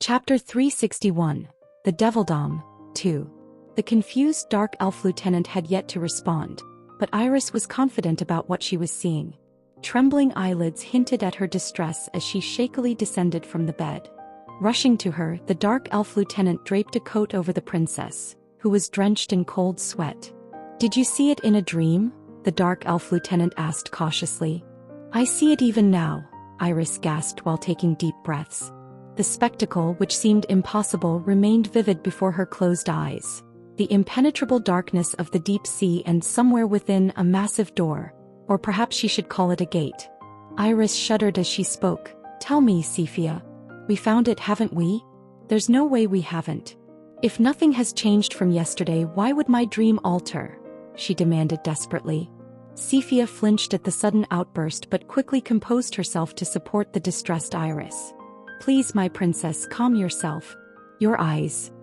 Chapter 361. The Devildom, 2. The confused dark elf lieutenant had yet to respond, but Iris was confident about what she was seeing. Trembling eyelids hinted at her distress as she shakily descended from the bed. Rushing to her, the dark elf lieutenant draped a coat over the princess, who was drenched in cold sweat. "Did you see it in a dream?" the dark elf lieutenant asked cautiously. "I see it even now," Iris gasped while taking deep breaths. The spectacle, which seemed impossible, remained vivid before her closed eyes. The impenetrable darkness of the deep sea, and somewhere within, a massive door, or perhaps she should call it a gate. Iris shuddered as she spoke. "Tell me, Sephia. We found it, haven't we?" "There's no way we haven't. If nothing has changed from yesterday, why would my dream alter?" she demanded desperately. Sephia flinched at the sudden outburst but quickly composed herself to support the distressed Iris. "Please, my princess, calm yourself. Your eyes."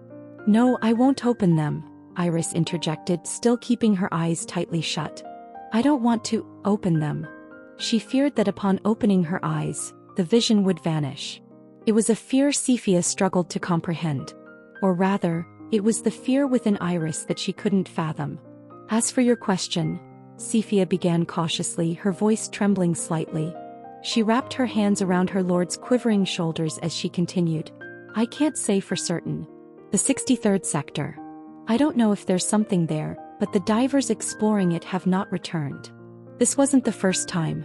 "No, I won't open them," Iris interjected, still keeping her eyes tightly shut. "I don't want to open them." She feared that upon opening her eyes, the vision would vanish. It was a fear Sephia struggled to comprehend. Or rather, it was the fear within Iris that she couldn't fathom. "As for your question," Sephia began cautiously, her voice trembling slightly. She wrapped her hands around her lord's quivering shoulders as she continued. "I can't say for certain. The 63rd sector. I don't know if there's something there, but the divers exploring it have not returned. This wasn't the first time.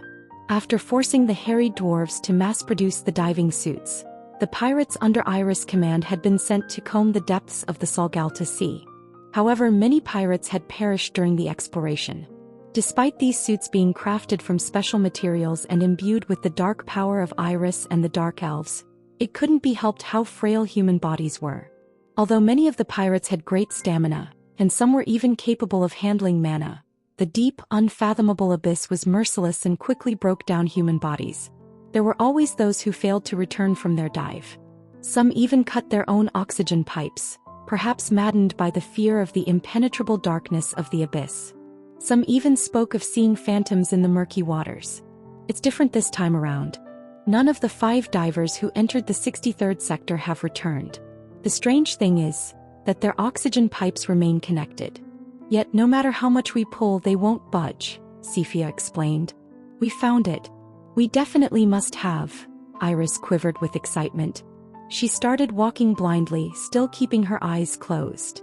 After forcing the hairy dwarves to mass-produce the diving suits, the pirates under Iris' command had been sent to comb the depths of the Salgalta Sea. However, many pirates had perished during the exploration. Despite these suits being crafted from special materials and imbued with the dark power of Iris and the Dark Elves, it couldn't be helped how frail human bodies were. Although many of the pirates had great stamina, and some were even capable of handling mana, the deep, unfathomable abyss was merciless and quickly broke down human bodies. There were always those who failed to return from their dive. Some even cut their own oxygen pipes, perhaps maddened by the fear of the impenetrable darkness of the abyss. Some even spoke of seeing phantoms in the murky waters. It's different this time around. None of the 5 divers who entered the 63rd sector have returned. The strange thing is that their oxygen pipes remain connected. Yet no matter how much we pull, they won't budge, Sephia explained. "We found it. We definitely must have." Iris quivered with excitement. She started walking blindly, still keeping her eyes closed.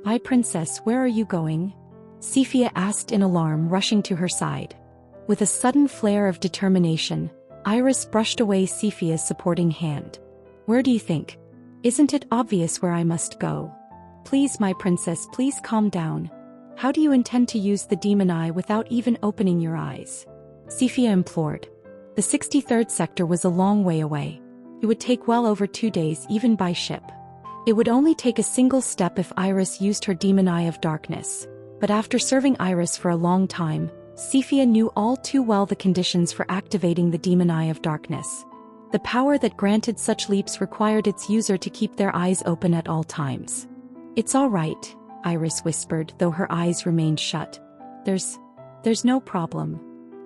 "My princess, where are you going?" Sephia asked in alarm, rushing to her side. With a sudden flare of determination, Iris brushed away Sephia's supporting hand. "Where do you think? Isn't it obvious where I must go?" "Please, my princess, please calm down. How do you intend to use the demon eye without even opening your eyes?" Sephia implored. The 63rd sector was a long way away. It would take well over 2 days even by ship. It would only take a single step if Iris used her demon eye of darkness. But after serving Iris for a long time, Sephia knew all too well the conditions for activating the demon eye of darkness. The power that granted such leaps required its user to keep their eyes open at all times. "It's all right," Iris whispered, though her eyes remained shut. There's no problem."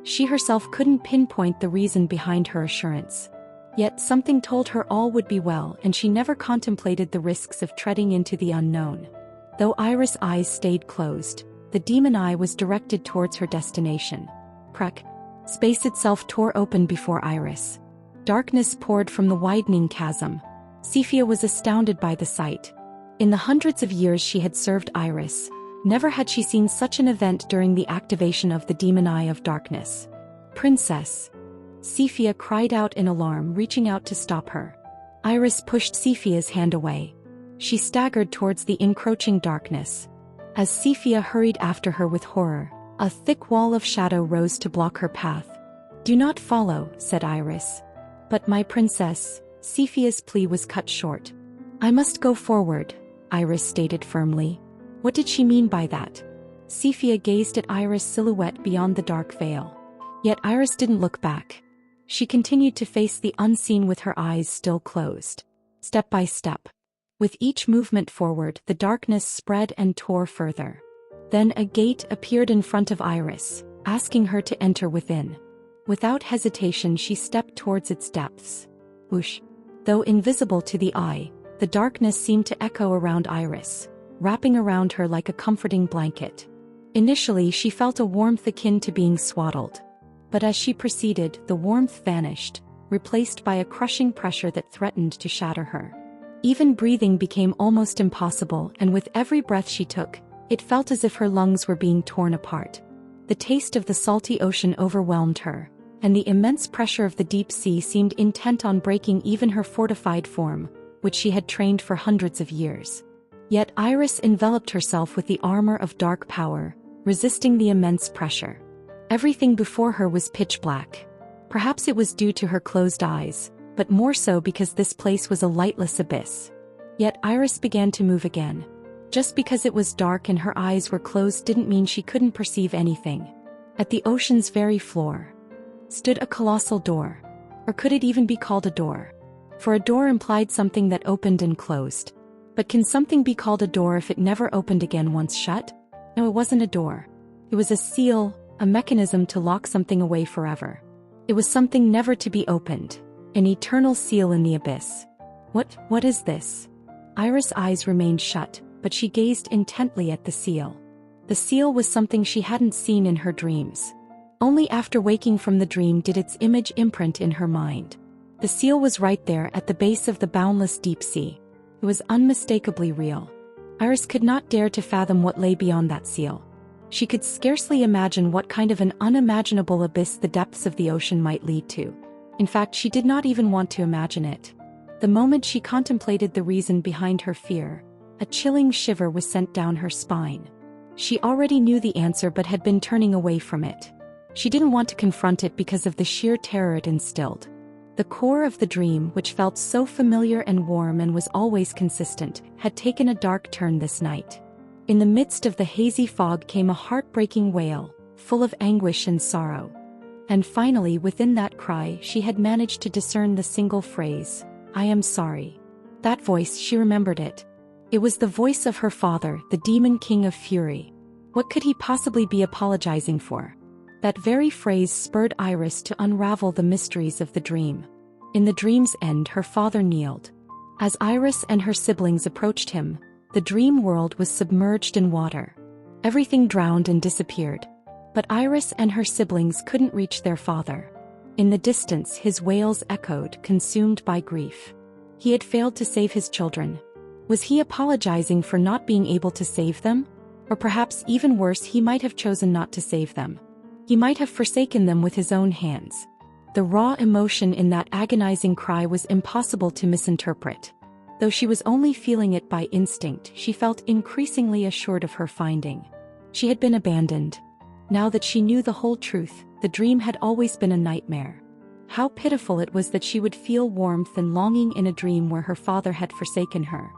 She herself couldn't pinpoint the reason behind her assurance. Yet something told her all would be well, and she never contemplated the risks of treading into the unknown. Though Iris' eyes stayed closed, the demon eye was directed towards her destination. Crack! Space itself tore open before Iris. Darkness poured from the widening chasm. Sephia was astounded by the sight. In the hundreds of years she had served Iris, never had she seen such an event during the activation of the demon eye of darkness. "Princess!" Sephia cried out in alarm, reaching out to stop her. Iris pushed Sephia's hand away. She staggered towards the encroaching darkness. As Sephia hurried after her with horror, a thick wall of shadow rose to block her path. "Do not follow," said Iris. "But my princess," Sephia's plea was cut short. "I must go forward," Iris stated firmly. What did she mean by that? Sephia gazed at Iris' silhouette beyond the dark veil. Yet Iris didn't look back. She continued to face the unseen with her eyes still closed. Step by step. With each movement forward, the darkness spread and tore further. Then a gate appeared in front of Iris, asking her to enter within. Without hesitation she stepped towards its depths. Whoosh! Though invisible to the eye, the darkness seemed to echo around Iris, wrapping around her like a comforting blanket. Initially she felt a warmth akin to being swaddled. But as she proceeded, the warmth vanished, replaced by a crushing pressure that threatened to shatter her. Even breathing became almost impossible, and with every breath she took, it felt as if her lungs were being torn apart. The taste of the salty ocean overwhelmed her, and the immense pressure of the deep sea seemed intent on breaking even her fortified form, which she had trained for hundreds of years. Yet Iris enveloped herself with the armor of dark power, resisting the immense pressure. Everything before her was pitch black. Perhaps it was due to her closed eyes, but more so because this place was a lightless abyss. Yet Iris began to move again. Just because it was dark and her eyes were closed didn't mean she couldn't perceive anything. At the ocean's very floor stood a colossal door. Or could it even be called a door? For a door implied something that opened and closed. But can something be called a door if it never opened again once shut? No, it wasn't a door. It was a seal, a mechanism to lock something away forever. It was something never to be opened. An eternal seal in the abyss. What is this? Iris' eyes remained shut, but she gazed intently at the seal. The seal was something she hadn't seen in her dreams. Only after waking from the dream did its image imprint in her mind. The seal was right there at the base of the boundless deep sea. It was unmistakably real. Iris could not dare to fathom what lay beyond that seal. She could scarcely imagine what kind of an unimaginable abyss the depths of the ocean might lead to. In fact, she did not even want to imagine it. The moment she contemplated the reason behind her fear, a chilling shiver was sent down her spine. She already knew the answer but had been turning away from it. She didn't want to confront it because of the sheer terror it instilled. The core of the dream, which felt so familiar and warm and was always consistent, had taken a dark turn this night. In the midst of the hazy fog came a heartbreaking wail, full of anguish and sorrow. And finally, within that cry, she had managed to discern the single phrase, "I am sorry." That voice, she remembered it. It was the voice of her father, the demon king of fury. What could he possibly be apologizing for? That very phrase spurred Iris to unravel the mysteries of the dream. In the dream's end, her father kneeled. As Iris and her siblings approached him, the dream world was submerged in water. Everything drowned and disappeared. But Iris and her siblings couldn't reach their father. In the distance, his wails echoed, consumed by grief. He had failed to save his children. Was he apologizing for not being able to save them? Or perhaps even worse, he might have chosen not to save them. He might have forsaken them with his own hands. The raw emotion in that agonizing cry was impossible to misinterpret. Though she was only feeling it by instinct, she felt increasingly assured of her finding. She had been abandoned. Now that she knew the whole truth, the dream had always been a nightmare. How pitiful it was that she would feel warmth and longing in a dream where her father had forsaken her.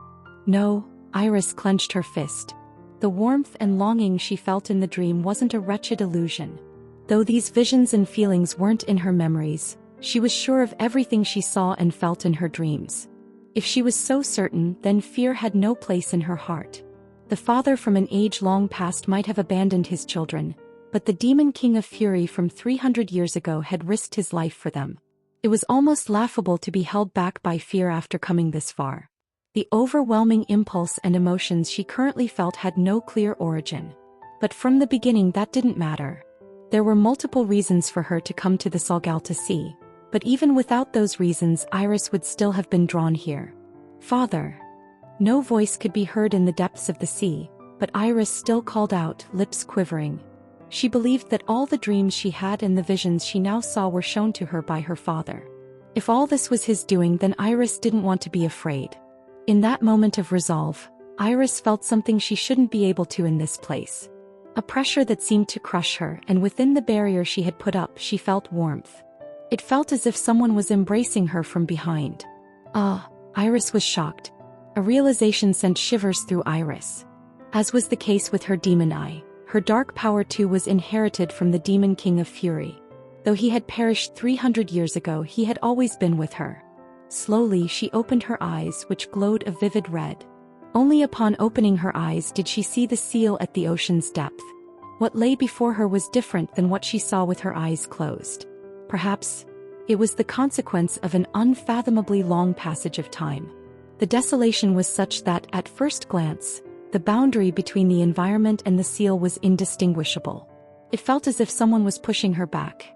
No, Iris clenched her fist. The warmth and longing she felt in the dream wasn't a wretched illusion. Though these visions and feelings weren't in her memories, she was sure of everything she saw and felt in her dreams. If she was so certain, then fear had no place in her heart. The father from an age long past might have abandoned his children, but the demon king of fury from 300 years ago had risked his life for them. It was almost laughable to be held back by fear after coming this far. The overwhelming impulse and emotions she currently felt had no clear origin. But from the beginning that didn't matter. There were multiple reasons for her to come to the Salgalta Sea, but even without those reasons Iris would still have been drawn here. Father. No voice could be heard in the depths of the sea, but Iris still called out, lips quivering. She believed that all the dreams she had and the visions she now saw were shown to her by her father. If all this was his doing, then Iris didn't want to be afraid. In that moment of resolve, Iris felt something she shouldn't be able to in this place. A pressure that seemed to crush her, and within the barrier she had put up she felt warmth. It felt as if someone was embracing her from behind. Iris was shocked. A realization sent shivers through Iris. As was the case with her demon eye, her dark power too was inherited from the demon king of fury. Though he had perished 300 years ago, he had always been with her. Slowly she opened her eyes, which glowed a vivid red. Only upon opening her eyes did she see the seal at the ocean's depth. What lay before her was different than what she saw with her eyes closed. Perhaps It was the consequence of an unfathomably long passage of time. The desolation was such that, at first glance, the boundary between the environment and the seal was indistinguishable. It felt as if someone was pushing her back.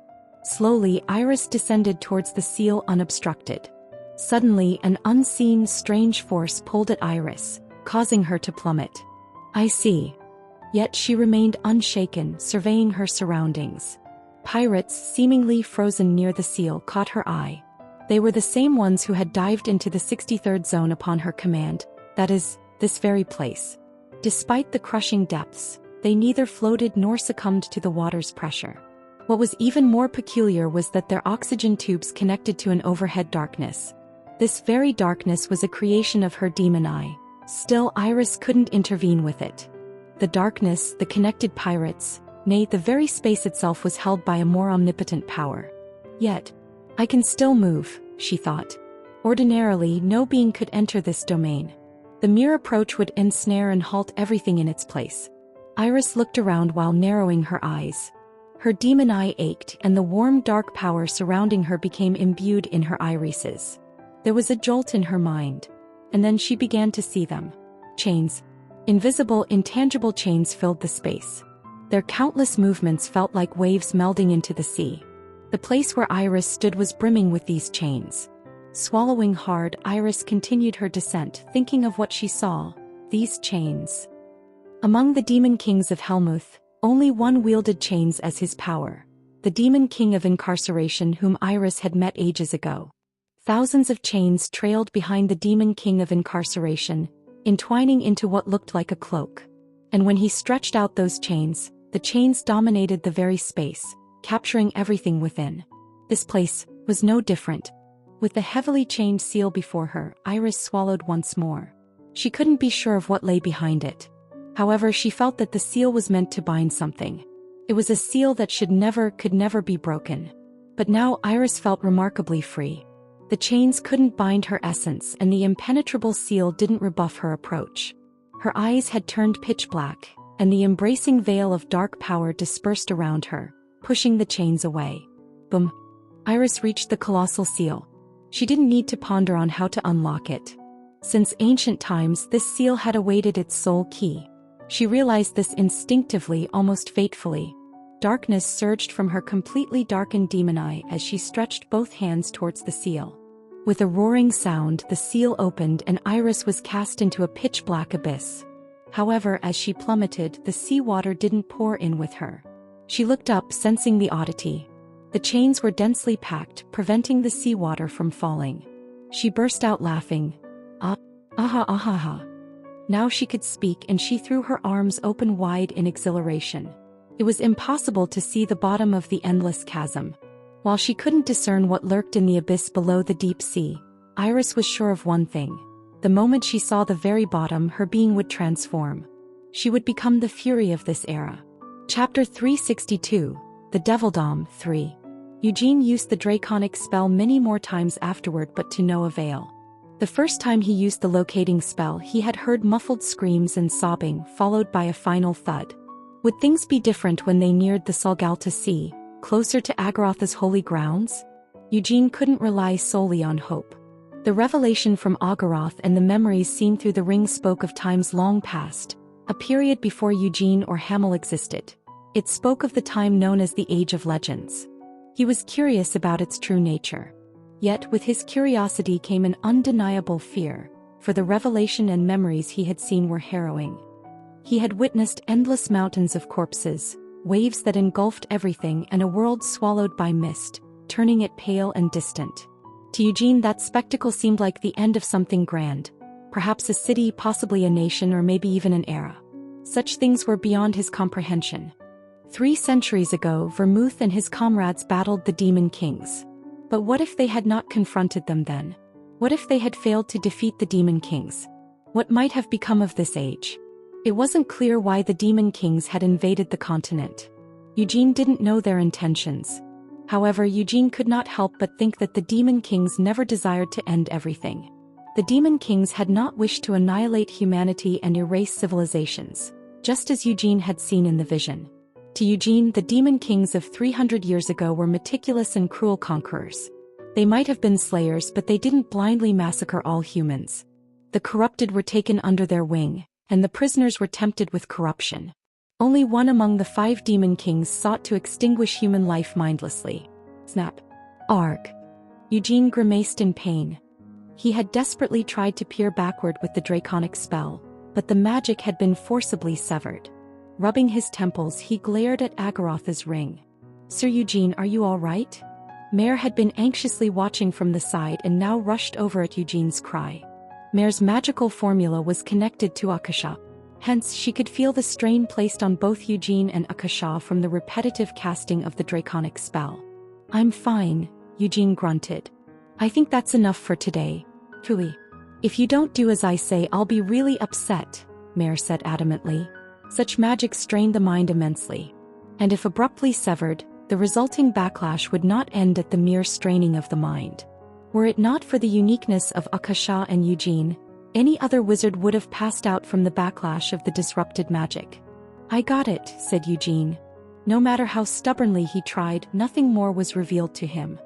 Slowly, Iris descended towards the seal unobstructed. Suddenly, an unseen, strange force pulled at Iris, causing her to plummet. "I see." Yet she remained unshaken, surveying her surroundings. Pirates, seemingly frozen near the seal, caught her eye. They were the same ones who had dived into the 63rd zone upon her command, that is, this very place. Despite the crushing depths, they neither floated nor succumbed to the water's pressure. What was even more peculiar was that their oxygen tubes connected to an overhead darkness. This very darkness was a creation of her demon eye. Still, Iris couldn't intervene with it. The darkness, the connected pirates, nay, the very space itself was held by a more omnipotent power. Yet, I can still move, she thought. Ordinarily, no being could enter this domain. The mere approach would ensnare and halt everything in its place. Iris looked around while narrowing her eyes. Her demon eye ached, and the warm dark power surrounding her became imbued in her irises. There was a jolt in her mind, and then she began to see them. Chains. Invisible, intangible chains filled the space. Their countless movements felt like waves melding into the sea. The place where Iris stood was brimming with these chains. Swallowing hard, Iris continued her descent, thinking of what she saw, these chains. Among the demon kings of Helmuth, only one wielded chains as his power, the demon king of incarceration whom Iris had met ages ago. Thousands of chains trailed behind the demon king of incarceration, entwining into what looked like a cloak. And when he stretched out those chains, the chains dominated the very space, capturing everything within. This place was no different. With the heavily chained seal before her, Iris swallowed once more. She couldn't be sure of what lay behind it. However, she felt that the seal was meant to bind something. It was a seal that could never be broken. But now Iris felt remarkably free. The chains couldn't bind her essence, and the impenetrable seal didn't rebuff her approach. Her eyes had turned pitch black, and the embracing veil of dark power dispersed around her, pushing the chains away. Boom! Iris reached the colossal seal. She didn't need to ponder on how to unlock it. Since ancient times, this seal had awaited its sole key. She realized this instinctively, almost fatefully. Darkness surged from her completely darkened demon eye as she stretched both hands towards the seal. With a roaring sound, the seal opened and Iris was cast into a pitch-black abyss. However, as she plummeted, the seawater didn't pour in with her. She looked up, sensing the oddity. The chains were densely packed, preventing the seawater from falling. She burst out laughing. Ah. Now she could speak, and she threw her arms open wide in exhilaration. It was impossible to see the bottom of the endless chasm. While she couldn't discern what lurked in the abyss below the deep sea, Iris was sure of one thing. The moment she saw the very bottom, her being would transform. She would become the fury of this era. Chapter 362, The Devildom 3. Eugene used the draconic spell many more times afterward, but to no avail. The first time he used the locating spell, he had heard muffled screams and sobbing, followed by a final thud. Would things be different when they neared the Salgalta Sea, closer to Agorotha's holy grounds? Eugene couldn't rely solely on hope. The revelation from Agoroth and the memories seen through the ring spoke of times long past, a period before Eugene or Hamel existed. It spoke of the time known as the Age of Legends. He was curious about its true nature. Yet with his curiosity came an undeniable fear, for the revelation and memories he had seen were harrowing. He had witnessed endless mountains of corpses, waves that engulfed everything, and a world swallowed by mist, turning it pale and distant. To Eugene, that spectacle seemed like the end of something grand, perhaps a city, possibly a nation, or maybe even an era. Such things were beyond his comprehension. 3 centuries ago, Vermouth and his comrades battled the Demon Kings. But what if they had not confronted them then? What if they had failed to defeat the Demon Kings? What might have become of this age? It wasn't clear why the Demon Kings had invaded the continent. Eugene didn't know their intentions. However, Eugene could not help but think that the Demon Kings never desired to end everything. The Demon Kings had not wished to annihilate humanity and erase civilizations, just as Eugene had seen in the vision. To Eugene, the Demon Kings of 300 years ago were meticulous and cruel conquerors. They might have been slayers, but they didn't blindly massacre all humans. The corrupted were taken under their wing, and the prisoners were tempted with corruption. Only one among the 5 demon kings sought to extinguish human life mindlessly. Snap. Arg. Eugene grimaced in pain. He had desperately tried to peer backward with the draconic spell, but the magic had been forcibly severed. Rubbing his temples, he glared at Agarotha's ring. Sir Eugene, are you all right? Mare had been anxiously watching from the side and now rushed over at Eugene's cry. Mare's magical formula was connected to Akasha. Hence, she could feel the strain placed on both Eugene and Akasha from the repetitive casting of the draconic spell. I'm fine, Eugene grunted. I think that's enough for today. Tui. If you don't do as I say, I'll be really upset, Mare said adamantly. Such magic strained the mind immensely. And if abruptly severed, the resulting backlash would not end at the mere straining of the mind. Were it not for the uniqueness of Akasha and Eugene, any other wizard would have passed out from the backlash of the disrupted magic. I got it, said Eugene. No matter how stubbornly he tried, nothing more was revealed to him.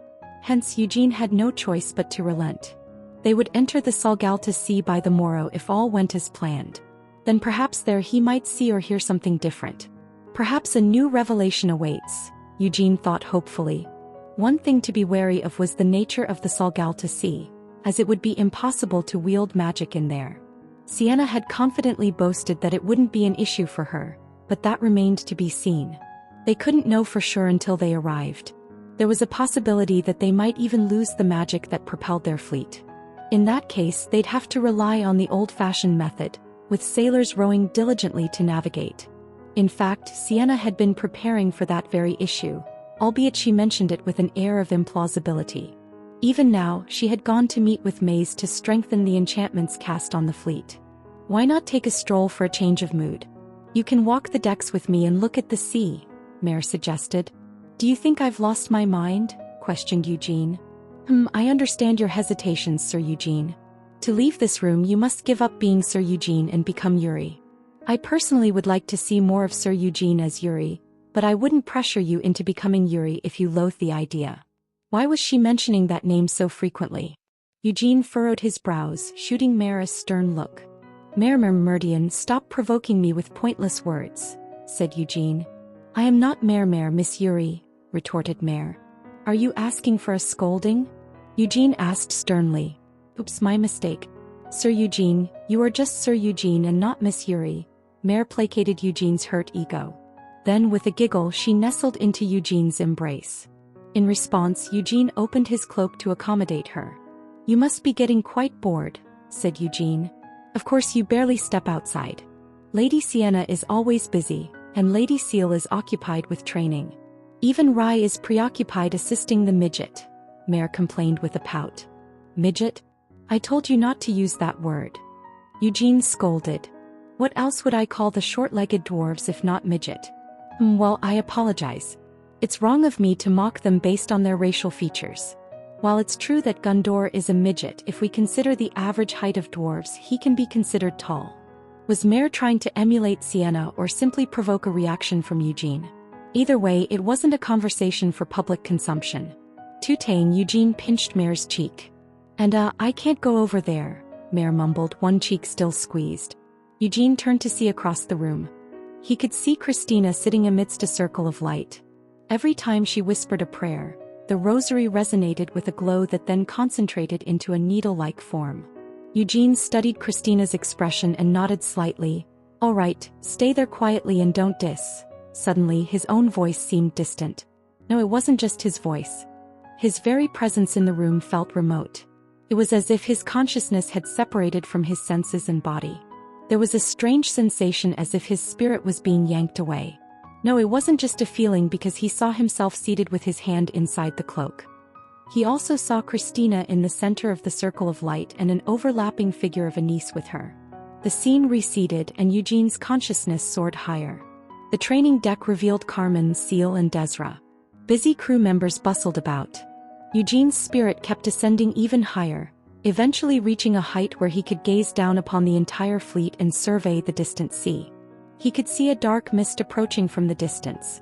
Hence Eugene had no choice but to relent. They would enter the Salgalta Sea by the morrow if all went as planned. Then perhaps there he might see or hear something different. Perhaps a new revelation awaits, Eugene thought hopefully. One thing to be wary of was the nature of the Salgalta Sea, as it would be impossible to wield magic in there. Sienna had confidently boasted that it wouldn't be an issue for her, but that remained to be seen. They couldn't know for sure until they arrived. There was a possibility that they might even lose the magic that propelled their fleet. In that case, they'd have to rely on the old-fashioned method, with sailors rowing diligently to navigate. In fact, Sienna had been preparing for that very issue, albeit she mentioned it with an air of implausibility. Even now, she had gone to meet with Maze to strengthen the enchantments cast on the fleet. Why not take a stroll for a change of mood? You can walk the decks with me and look at the sea, Mare suggested. Do you think I've lost my mind? Questioned Eugene. I understand your hesitations, Sir Eugene. To leave this room you must give up being Sir Eugene and become Yuri. I personally would like to see more of Sir Eugene as Yuri, but I wouldn't pressure you into becoming Yuri if you loathe the idea. Why was she mentioning that name so frequently? Eugene furrowed his brows, shooting Mare a stern look. Mare Merdian, stop provoking me with pointless words, said Eugene. I am not Mare Miss Yuri, retorted Mare. Are you asking for a scolding? Eugene asked sternly. Oops, my mistake. Sir Eugene, you are just Sir Eugene and not Miss Yuri. Mare placated Eugene's hurt ego. Then with a giggle she nestled into Eugene's embrace. In response, Eugene opened his cloak to accommodate her. You must be getting quite bored, said Eugene. Of course you barely step outside. Lady Sienna is always busy, and Lady Seal is occupied with training. Even Rai is preoccupied assisting the midget, Mare complained with a pout. Midget? I told you not to use that word. Eugene scolded. What else would I call the short-legged dwarves if not midget? Well, I apologize. It's wrong of me to mock them based on their racial features. While it's true that Gundor is a midget, if we consider the average height of dwarves, he can be considered tall. Was Mare trying to emulate Sienna or simply provoke a reaction from Eugene? Either way, it wasn't a conversation for public consumption. Too tame, Eugene pinched Mare's cheek. And I can't go over there, Mare mumbled, one cheek still squeezed. Eugene turned to see across the room. He could see Christina sitting amidst a circle of light. Every time she whispered a prayer, the rosary resonated with a glow that then concentrated into a needle-like form. Eugene studied Christina's expression and nodded slightly. All right, stay there quietly and don't diss. Suddenly, his own voice seemed distant. No, it wasn't just his voice. His very presence in the room felt remote. It was as if his consciousness had separated from his senses and body. There was a strange sensation as if his spirit was being yanked away. No, it wasn't just a feeling because he saw himself seated with his hand inside the cloak. He also saw Christina in the center of the circle of light and an overlapping figure of a niece with her. The scene receded and Eugene's consciousness soared higher. The training deck revealed Carmen, Seal and Desra. Busy crew members bustled about. Eugene's spirit kept ascending even higher, eventually reaching a height where he could gaze down upon the entire fleet and survey the distant sea. He could see a dark mist approaching from the distance.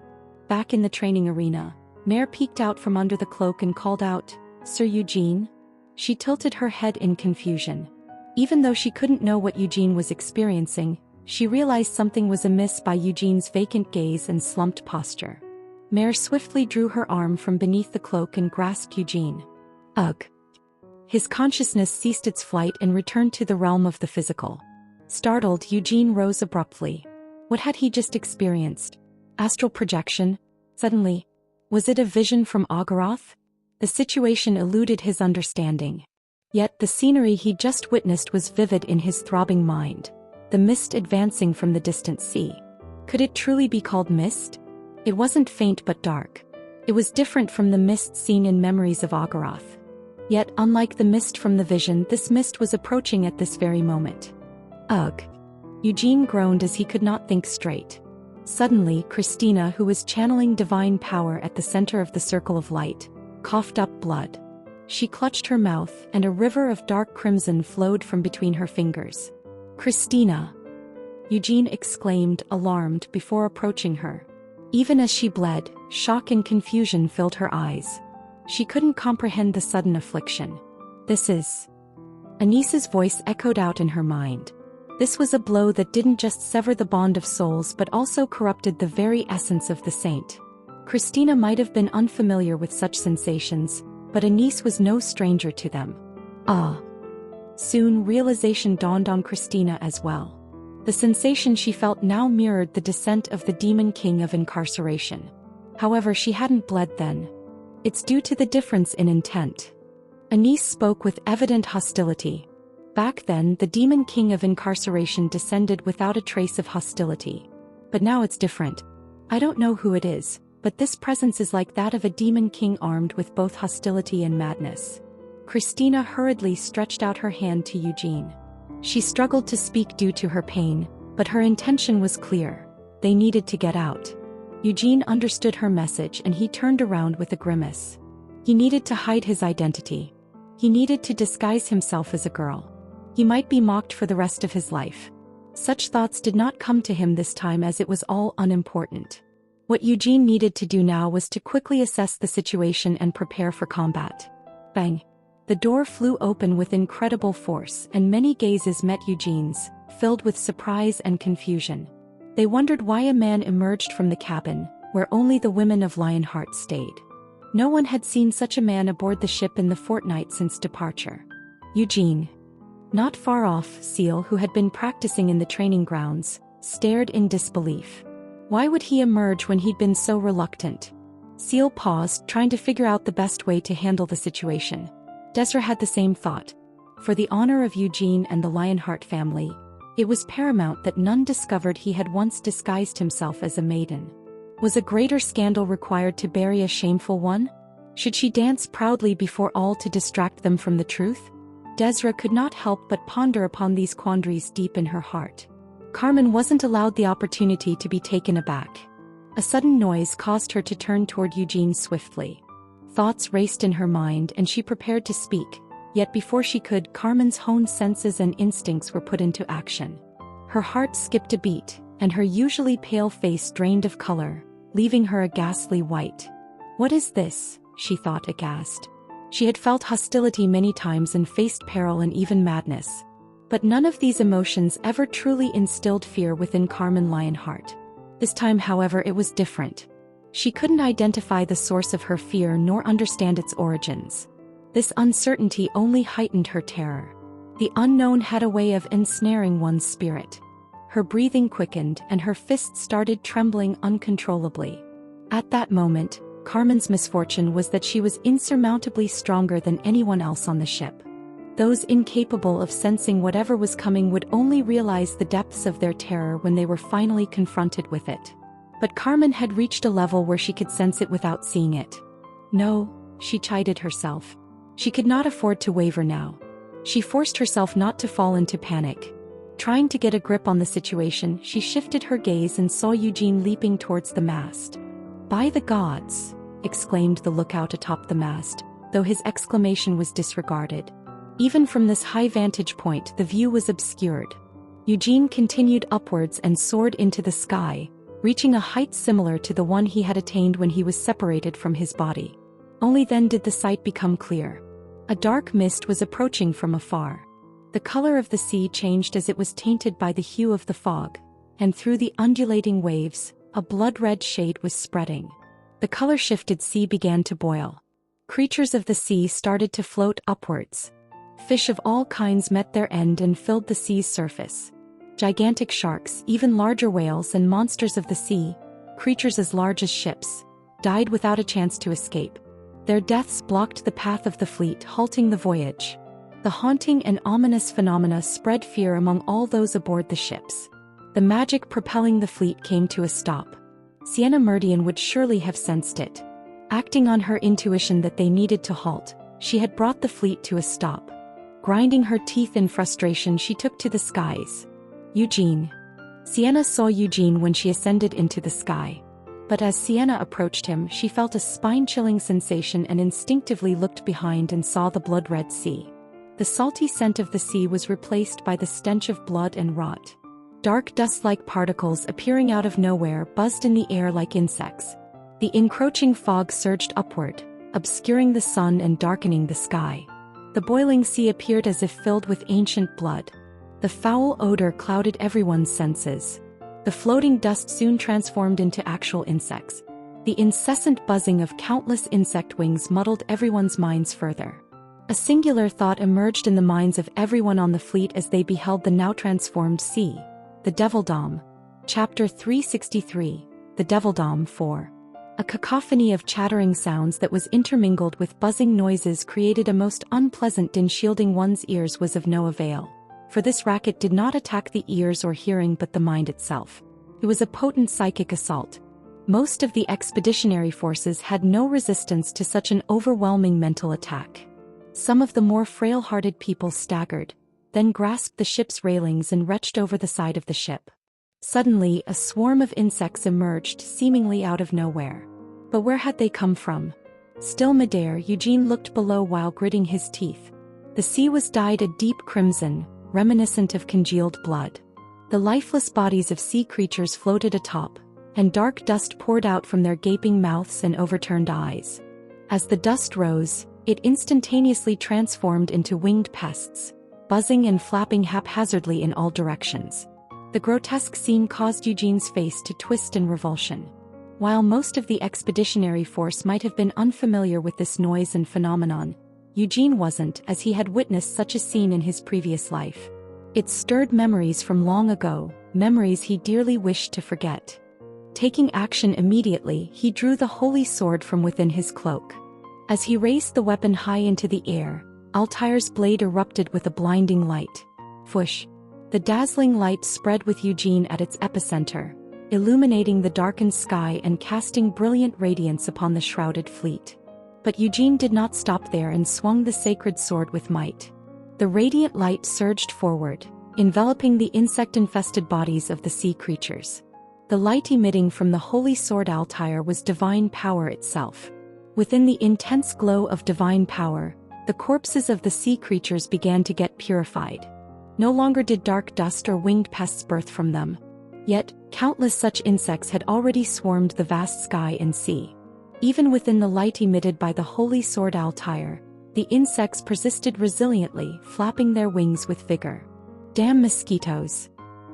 Back in the training arena, Mare peeked out from under the cloak and called out, Sir Eugene? She tilted her head in confusion. Even though she couldn't know what Eugene was experiencing, she realized something was amiss by Eugene's vacant gaze and slumped posture. Mare swiftly drew her arm from beneath the cloak and grasped Eugene. Ugh. His consciousness ceased its flight and returned to the realm of the physical. Startled, Eugene rose abruptly. What had he just experienced? Astral projection? Suddenly. Was it a vision from Ogoroth? The situation eluded his understanding. Yet the scenery he just witnessed was vivid in his throbbing mind. The mist advancing from the distant sea. Could it truly be called mist? It wasn't faint but dark. It was different from the mist seen in memories of Ogoroth. Yet, unlike the mist from the vision, this mist was approaching at this very moment. Ugh. Eugene groaned as he could not think straight. Suddenly, Christina, who was channeling divine power at the center of the circle of light, coughed up blood. She clutched her mouth, and a river of dark crimson flowed from between her fingers. Christina! Eugene exclaimed, alarmed, before approaching her. Even as she bled, shock and confusion filled her eyes. She couldn't comprehend the sudden affliction. This is... Anis's voice echoed out in her mind. This was a blow that didn't just sever the bond of souls but also corrupted the very essence of the saint. Christina might have been unfamiliar with such sensations, but Anis was no stranger to them. Ah! Soon realization dawned on Christina as well. The sensation she felt now mirrored the descent of the demon king of incarceration. However, she hadn't bled then. It's due to the difference in intent. Anis spoke with evident hostility. Back then, the demon king of incarceration descended without a trace of hostility. But now it's different. I don't know who it is, but this presence is like that of a demon king armed with both hostility and madness. Christina hurriedly stretched out her hand to Eugene. She struggled to speak due to her pain, but her intention was clear. They needed to get out. Eugene understood her message and he turned around with a grimace. He needed to hide his identity. He needed to disguise himself as a girl. He might be mocked for the rest of his life. Such thoughts did not come to him this time as it was all unimportant. What Eugene needed to do now was to quickly assess the situation and prepare for combat. Bang! The door flew open with incredible force and many gazes met Eugene's, filled with surprise and confusion. They wondered why a man emerged from the cabin, where only the women of Lionheart stayed. No one had seen such a man aboard the ship in the fortnight since departure. Eugene. Not far off, Seal, who had been practicing in the training grounds, stared in disbelief. Why would he emerge when he'd been so reluctant? Seal paused, trying to figure out the best way to handle the situation. Desra had the same thought. For the honor of Eugene and the Lionheart family, it was paramount that none discovered he had once disguised himself as a maiden. Was a greater scandal required to bury a shameful one? Should she dance proudly before all to distract them from the truth? Desra could not help but ponder upon these quandaries deep in her heart. Carmen wasn't allowed the opportunity to be taken aback. A sudden noise caused her to turn toward Eugene swiftly. Thoughts raced in her mind and she prepared to speak, yet before she could, Carmen's honed senses and instincts were put into action. Her heart skipped a beat, and her usually pale face drained of color, leaving her a ghastly white. What is this? She thought aghast. She had felt hostility many times and faced peril and even madness. But none of these emotions ever truly instilled fear within Carmen Lionheart. This time, however, it was different. She couldn't identify the source of her fear nor understand its origins. This uncertainty only heightened her terror. The unknown had a way of ensnaring one's spirit. Her breathing quickened and her fists started trembling uncontrollably. At that moment, Carmen's misfortune was that she was insurmountably stronger than anyone else on the ship. Those incapable of sensing whatever was coming would only realize the depths of their terror when they were finally confronted with it. But Carmen had reached a level where she could sense it without seeing it. No, she chided herself. She could not afford to waver now. She forced herself not to fall into panic. Trying to get a grip on the situation, she shifted her gaze and saw Eugene leaping towards the mast. "By the gods!" exclaimed the lookout atop the mast, though his exclamation was disregarded. Even from this high vantage point, the view was obscured. Eugene continued upwards and soared into the sky, reaching a height similar to the one he had attained when he was separated from his body. Only then did the sight become clear. A dark mist was approaching from afar. The color of the sea changed as it was tainted by the hue of the fog, and through the undulating waves, a blood-red shade was spreading. The color-shifted sea began to boil. Creatures of the sea started to float upwards. Fish of all kinds met their end and filled the sea's surface. Gigantic sharks, even larger whales and monsters of the sea, creatures as large as ships, died without a chance to escape. Their deaths blocked the path of the fleet, halting the voyage. The haunting and ominous phenomena spread fear among all those aboard the ships. The magic propelling the fleet came to a stop. Sienna Meridian would surely have sensed it. Acting on her intuition that they needed to halt, she had brought the fleet to a stop. Grinding her teeth in frustration, she took to the skies. Eugene. Sienna saw Eugene when she ascended into the sky. But as Sienna approached him, she felt a spine-chilling sensation and instinctively looked behind and saw the blood-red sea. The salty scent of the sea was replaced by the stench of blood and rot. Dark dust-like particles appearing out of nowhere buzzed in the air like insects. The encroaching fog surged upward, obscuring the sun and darkening the sky. The boiling sea appeared as if filled with ancient blood. The foul odor clouded everyone's senses. The floating dust soon transformed into actual insects. The incessant buzzing of countless insect wings muddled everyone's minds further. A singular thought emerged in the minds of everyone on the fleet as they beheld the now transformed sea. The Devildom. Chapter 363. The Devildom 4. A cacophony of chattering sounds that was intermingled with buzzing noises created a most unpleasant din. Shielding one's ears was of no avail, for this racket did not attack the ears or hearing but the mind itself. It was a potent psychic assault. Most of the expeditionary forces had no resistance to such an overwhelming mental attack. Some of the more frail-hearted people staggered, then grasped the ship's railings and retched over the side of the ship. Suddenly, a swarm of insects emerged seemingly out of nowhere. But where had they come from? Still midair, Eugene looked below while gritting his teeth. The sea was dyed a deep crimson, reminiscent of congealed blood. The lifeless bodies of sea creatures floated atop, and dark dust poured out from their gaping mouths and overturned eyes. As the dust rose, it instantaneously transformed into winged pests, buzzing and flapping haphazardly in all directions. The grotesque scene caused Eugene's face to twist in revulsion. While most of the expeditionary force might have been unfamiliar with this noise and phenomenon, Eugene wasn't, as he had witnessed such a scene in his previous life. It stirred memories from long ago, memories he dearly wished to forget. Taking action immediately, he drew the holy sword from within his cloak. As he raised the weapon high into the air, Altair's blade erupted with a blinding light. Whoosh! The dazzling light spread with Eugene at its epicenter, illuminating the darkened sky and casting brilliant radiance upon the shrouded fleet. But Eugene did not stop there and swung the sacred sword with might. The radiant light surged forward, enveloping the insect-infested bodies of the sea creatures. The light emitting from the holy sword Altair was divine power itself. Within the intense glow of divine power, the corpses of the sea creatures began to get purified. No longer did dark dust or winged pests birth from them. Yet, countless such insects had already swarmed the vast sky and sea. Even within the light emitted by the holy sword Altair, the insects persisted resiliently, flapping their wings with vigor. "Damn mosquitoes!"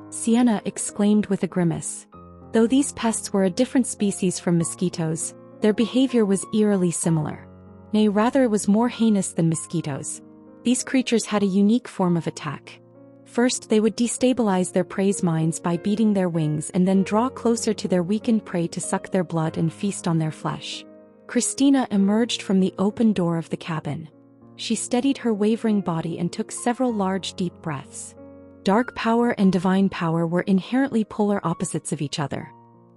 Sienna exclaimed with a grimace. Though these pests were a different species from mosquitoes, their behavior was eerily similar. Nay, rather it was more heinous than mosquitoes. These creatures had a unique form of attack. First, they would destabilize their prey's minds by beating their wings and then draw closer to their weakened prey to suck their blood and feast on their flesh. Christina emerged from the open door of the cabin. She steadied her wavering body and took several large deep breaths. Dark power and divine power were inherently polar opposites of each other.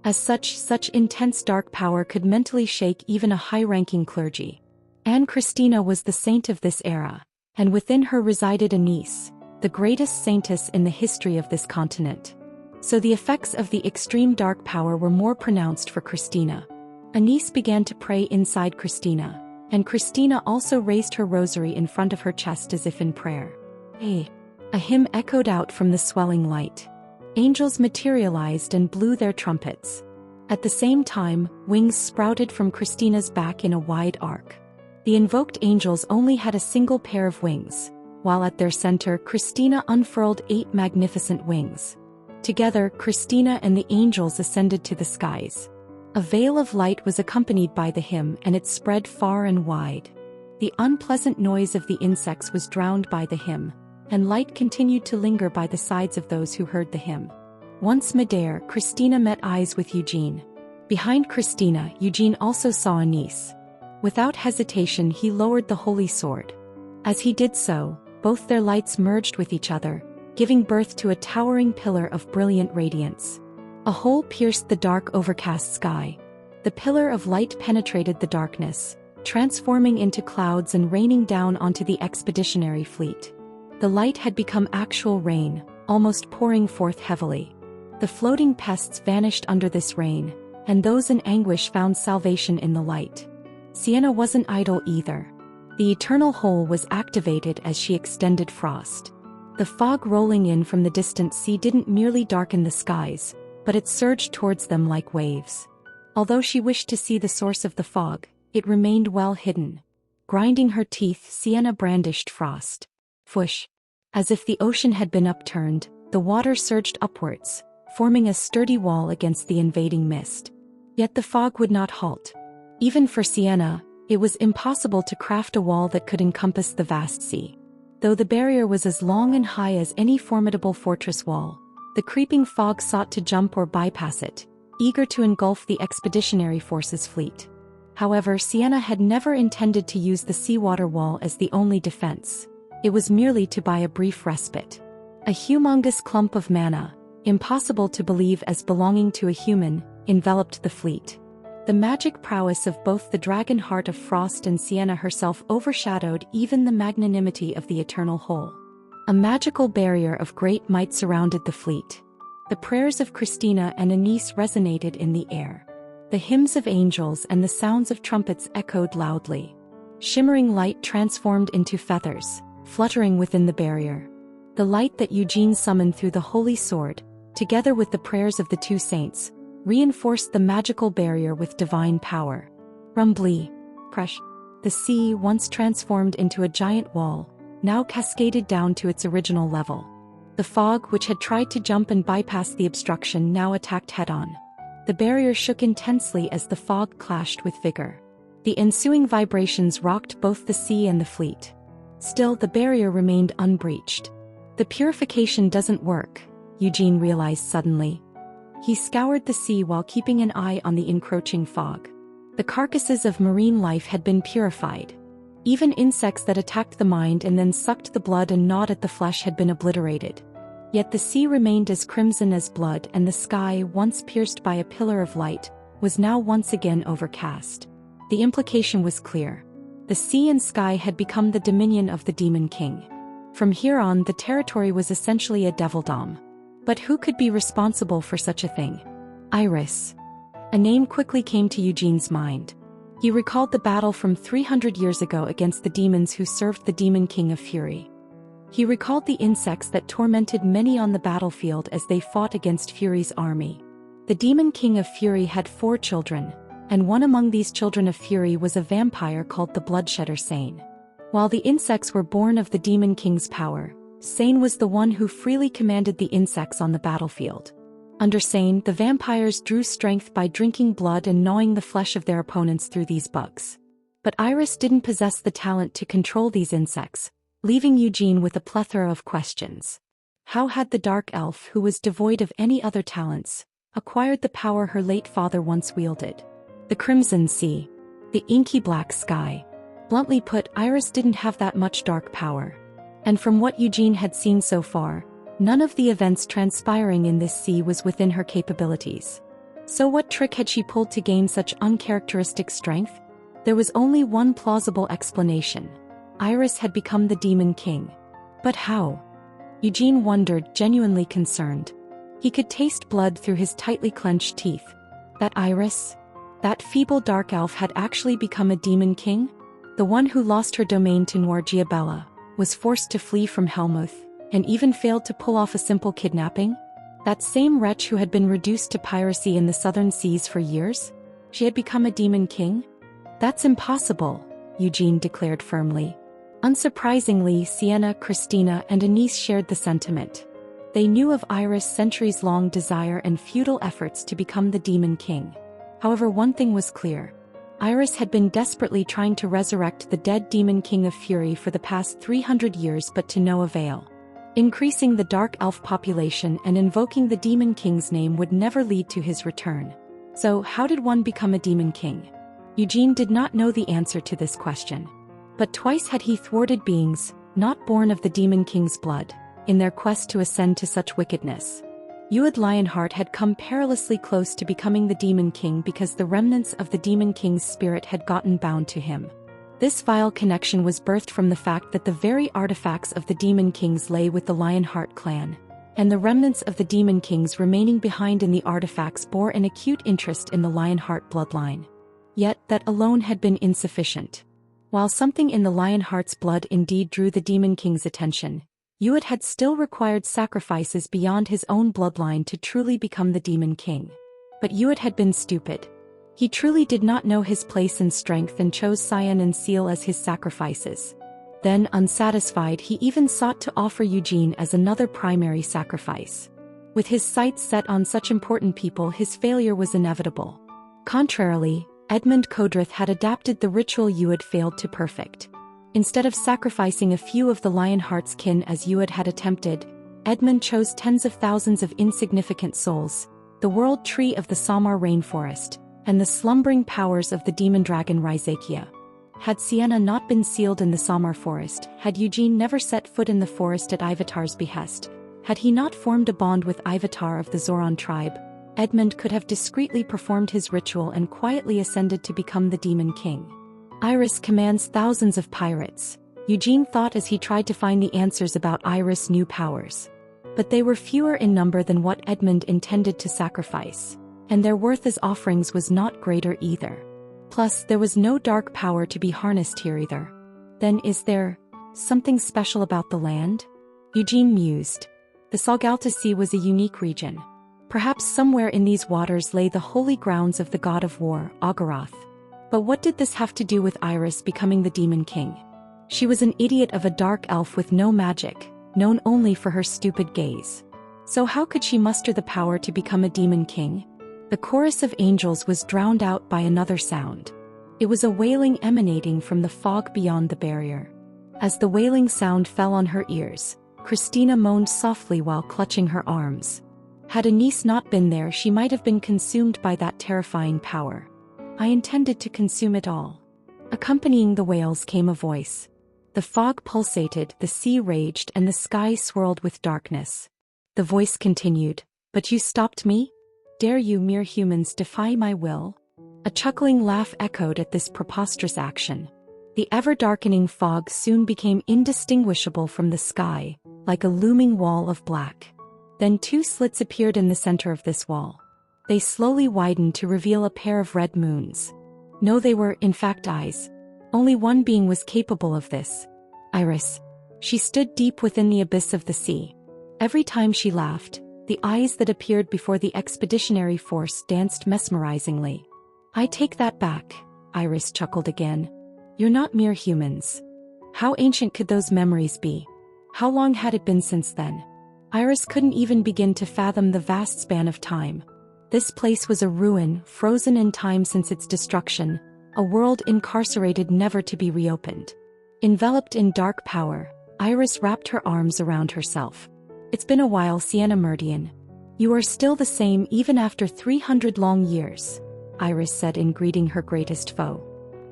As such intense dark power could mentally shake even a high-ranking clergy. And Christina was the saint of this era, and within her resided a niece, the greatest saintess in the history of this continent. So the effects of the extreme dark power were more pronounced for Christina. Anise began to pray inside Christina, and Christina also raised her rosary in front of her chest as if in prayer. Hey! A hymn echoed out from the swelling light. Angels materialized and blew their trumpets. At the same time, wings sprouted from Christina's back in a wide arc. The invoked angels only had a single pair of wings, while at their center Christina unfurled 8 magnificent wings. Together, Christina and the angels ascended to the skies. A veil of light was accompanied by the hymn, and it spread far and wide. The unpleasant noise of the insects was drowned by the hymn, and light continued to linger by the sides of those who heard the hymn. Once midair, Christina met eyes with Eugene. Behind Christina, Eugene also saw a niece. Without hesitation, he lowered the holy sword. As he did so, both their lights merged with each other, giving birth to a towering pillar of brilliant radiance. A hole pierced the dark overcast sky. The pillar of light penetrated the darkness, transforming into clouds and raining down onto the expeditionary fleet. The light had become actual rain, almost pouring forth heavily. The floating pests vanished under this rain, and those in anguish found salvation in the light. Sienna wasn't idle either. The eternal hole was activated as she extended frost. The fog rolling in from the distant sea didn't merely darken the skies, but it surged towards them like waves. Although she wished to see the source of the fog, it remained well hidden. Grinding her teeth, Sienna brandished frost. Whoosh! As if the ocean had been upturned, the water surged upwards, forming a sturdy wall against the invading mist. Yet the fog would not halt. Even for Sienna, it was impossible to craft a wall that could encompass the vast sea. Though the barrier was as long and high as any formidable fortress wall, the creeping fog sought to jump or bypass it, eager to engulf the expeditionary forces fleet. However, Sienna had never intended to use the seawater wall as the only defense. It was merely to buy a brief respite. A humongous clump of mana, impossible to believe as belonging to a human, enveloped the fleet. The magic prowess of both the dragon heart of Frost and Sienna herself overshadowed even the magnanimity of the eternal whole. A magical barrier of great might surrounded the fleet. The prayers of Christina and Anise resonated in the air. The hymns of angels and the sounds of trumpets echoed loudly. Shimmering light transformed into feathers, fluttering within the barrier. The light that Eugene summoned through the holy sword, together with the prayers of the 2 saints, reinforced the magical barrier with divine power. Rumbly, crush. The sea, once transformed into a giant wall, now cascaded down to its original level. The fog, which had tried to jump and bypass the obstruction, now attacked head-on. The barrier shook intensely as the fog clashed with vigor. The ensuing vibrations rocked both the sea and the fleet. Still, the barrier remained unbreached. The purification doesn't work, Eugene realized suddenly. He scoured the sea while keeping an eye on the encroaching fog. The carcasses of marine life had been purified. Even insects that attacked the mind and then sucked the blood and gnawed at the flesh had been obliterated. Yet the sea remained as crimson as blood, and the sky, once pierced by a pillar of light, was now once again overcast. The implication was clear. The sea and sky had become the dominion of the Demon King. From here on, the territory was essentially a devildom. But who could be responsible for such a thing? Iris. A name quickly came to Eugene's mind. He recalled the battle from 300 years ago against the demons who served the Demon King of Fury. He recalled the insects that tormented many on the battlefield as they fought against Fury's army. The Demon King of Fury had 4 children, and one among these children of Fury was a vampire called the Bloodshedder Sane. While the insects were born of the Demon King's power, Sane was the one who freely commanded the insects on the battlefield. Under Sane, the vampires drew strength by drinking blood and gnawing the flesh of their opponents through these bugs. But Iris didn't possess the talent to control these insects, leaving Eugene with a plethora of questions. How had the dark elf, who was devoid of any other talents, acquired the power her late father once wielded? The Crimson Sea. The inky black sky. Bluntly put, Iris didn't have that much dark power. And from what Eugene had seen so far, none of the events transpiring in this sea was within her capabilities. So what trick had she pulled to gain such uncharacteristic strength? There was only one plausible explanation. Iris had become the Demon King. But how? Eugene wondered, genuinely concerned. He could taste blood through his tightly clenched teeth. That Iris? That feeble dark elf had actually become a Demon King? The one who lost her domain to Noir Giabella, was forced to flee from Helmuth, and even failed to pull off a simple kidnapping? That same wretch who had been reduced to piracy in the southern seas for years? She had become a Demon King? That's impossible, Eugene declared firmly. Unsurprisingly, Sienna, Christina, and Anise shared the sentiment. They knew of Iris' centuries-long desire and futile efforts to become the Demon King. However, one thing was clear. Iris had been desperately trying to resurrect the dead Demon King of Fury for the past 300 years, but to no avail. Increasing the Dark Elf population and invoking the Demon King's name would never lead to his return. So, how did one become a Demon King? Eugene did not know the answer to this question. But twice had he thwarted beings, not born of the Demon King's blood, in their quest to ascend to such wickedness. Ued Lionheart had come perilously close to becoming the Demon King because the remnants of the Demon King's spirit had gotten bound to him. This vile connection was birthed from the fact that the very artifacts of the Demon Kings lay with the Lionheart clan, and the remnants of the Demon Kings remaining behind in the artifacts bore an acute interest in the Lionheart bloodline. Yet, that alone had been insufficient. While something in the Lionheart's blood indeed drew the Demon King's attention, Ued had still required sacrifices beyond his own bloodline to truly become the Demon King. But Ued had been stupid. He truly did not know his place and strength and chose Cyan and Seal as his sacrifices. Then, unsatisfied, he even sought to offer Eugene as another primary sacrifice. With his sights set on such important people, his failure was inevitable. Contrarily, Edmund Kodrith had adapted the ritual Ued failed to perfect. Instead of sacrificing a few of the Lionheart's kin as Ued had attempted, Edmund chose tens of thousands of insignificant souls, the world tree of the Samar rainforest, and the slumbering powers of the demon dragon Rhyzakia. Had Sienna not been sealed in the Samar forest, had Eugene never set foot in the forest at Ivatar's behest, had he not formed a bond with Ivatar of the Zoran tribe, Edmund could have discreetly performed his ritual and quietly ascended to become the Demon King. Iris commands thousands of pirates, Eugene thought as he tried to find the answers about Iris' new powers. But they were fewer in number than what Edmund intended to sacrifice, and their worth as offerings was not greater either. Plus, there was no dark power to be harnessed here either. Then is there something special about the land? Eugene mused. The Salgalta Sea was a unique region. Perhaps somewhere in these waters lay the holy grounds of the god of war, Agaroth. But what did this have to do with Iris becoming the Demon King? She was an idiot of a dark elf with no magic, known only for her stupid gaze. So how could she muster the power to become a Demon King? The chorus of angels was drowned out by another sound. It was a wailing emanating from the fog beyond the barrier. As the wailing sound fell on her ears, Christina moaned softly while clutching her arms. Had Anise not been there, she might have been consumed by that terrifying power. I intended to consume it all. Accompanying the wails came a voice. The fog pulsated, the sea raged, and the sky swirled with darkness. The voice continued, "But you stopped me? Dare you mere humans defy my will?" A chuckling laugh echoed at this preposterous action. The ever-darkening fog soon became indistinguishable from the sky, like a looming wall of black. Then two slits appeared in the center of this wall. They slowly widened to reveal a pair of red moons. No, they were, in fact, eyes. Only one being was capable of this. Iris. She stood deep within the abyss of the sea. Every time she laughed, the eyes that appeared before the expeditionary force danced mesmerizingly. I take that back, Iris chuckled again. You're not mere humans. How ancient could those memories be? How long had it been since then? Iris couldn't even begin to fathom the vast span of time. This place was a ruin, frozen in time since its destruction, a world incarcerated never to be reopened. Enveloped in dark power, Iris wrapped her arms around herself. It's been a while, Sienna Meridian. You are still the same even after 300 long years, Iris said in greeting her greatest foe.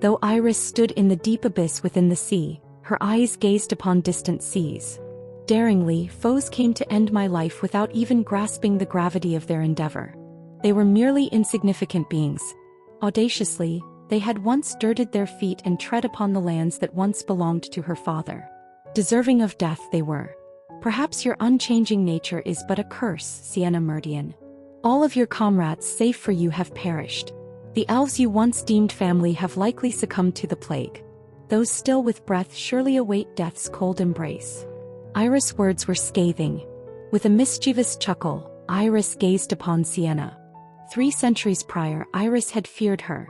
Though Iris stood in the deep abyss within the sea, her eyes gazed upon distant seas. Daringly, foes came to end my life without even grasping the gravity of their endeavor. They were merely insignificant beings. Audaciously, they had once dirted their feet and tread upon the lands that once belonged to her father. Deserving of death they were. Perhaps your unchanging nature is but a curse, Sienna Meridian. All of your comrades save for you have perished. The elves you once deemed family have likely succumbed to the plague. Those still with breath surely await death's cold embrace. Iris' words were scathing. With a mischievous chuckle, Iris gazed upon Sienna. 3 centuries prior, Iris had feared her.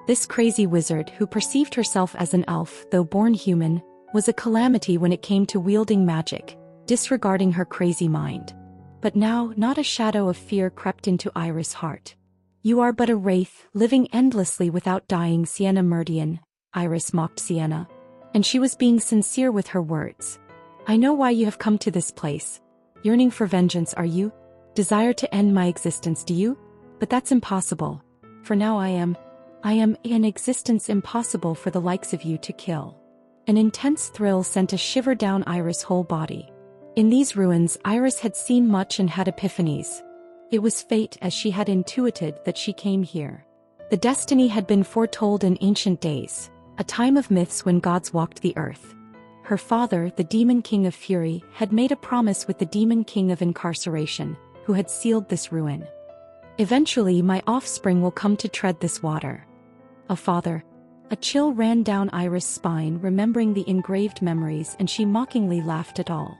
This crazy wizard, who perceived herself as an elf though born human, was a calamity when it came to wielding magic, disregarding her crazy mind. But now, not a shadow of fear crept into Iris' heart. "You are but a wraith, living endlessly without dying, Sienna Meridian," Iris mocked Sienna. And she was being sincere with her words. "I know why you have come to this place. Yearning for vengeance, are you? Desire to end my existence, do you? But that's impossible. For now I am an existence impossible for the likes of you to kill." An intense thrill sent a shiver down Iris' whole body. In these ruins, Iris had seen much and had epiphanies. It was fate, as she had intuited, that she came here. The destiny had been foretold in ancient days, a time of myths when gods walked the earth. Her father, the Demon King of Fury, had made a promise with the Demon King of Incarceration, who had sealed this ruin. "Eventually my offspring will come to tread this water." A father. A chill ran down Iris' spine, remembering the engraved memories, and she mockingly laughed at all.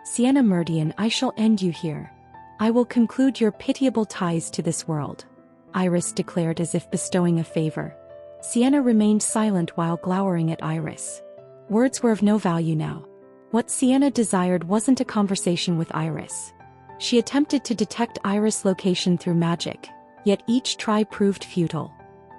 "Sienna Meridian, I shall end you here. I will conclude your pitiable ties to this world," Iris declared, as if bestowing a favor. Sienna remained silent while glowering at Iris. Words were of no value now. What Sienna desired wasn't a conversation with Iris. She attempted to detect Iris' location through magic, yet each try proved futile.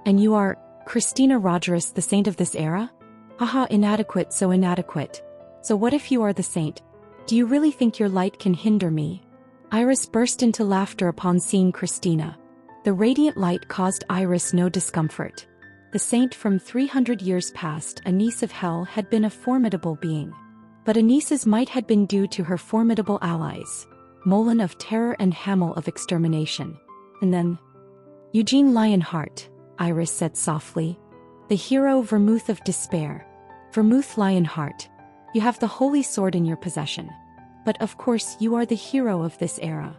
"And you are Christina Rogerus, the saint of this era? Haha, inadequate, so inadequate. So what if you are the saint? Do you really think your light can hinder me?" Iris burst into laughter upon seeing Christina. The radiant light caused Iris no discomfort. The saint from 300 years past, a niece of hell, had been a formidable being. But Anice's might had been due to her formidable allies, Molan of Terror and Hamel of Extermination. And then, "Eugene Lionheart," Iris said softly. "The hero Vermouth of Despair. Vermouth Lionheart. You have the holy sword in your possession. But of course you are the hero of this era."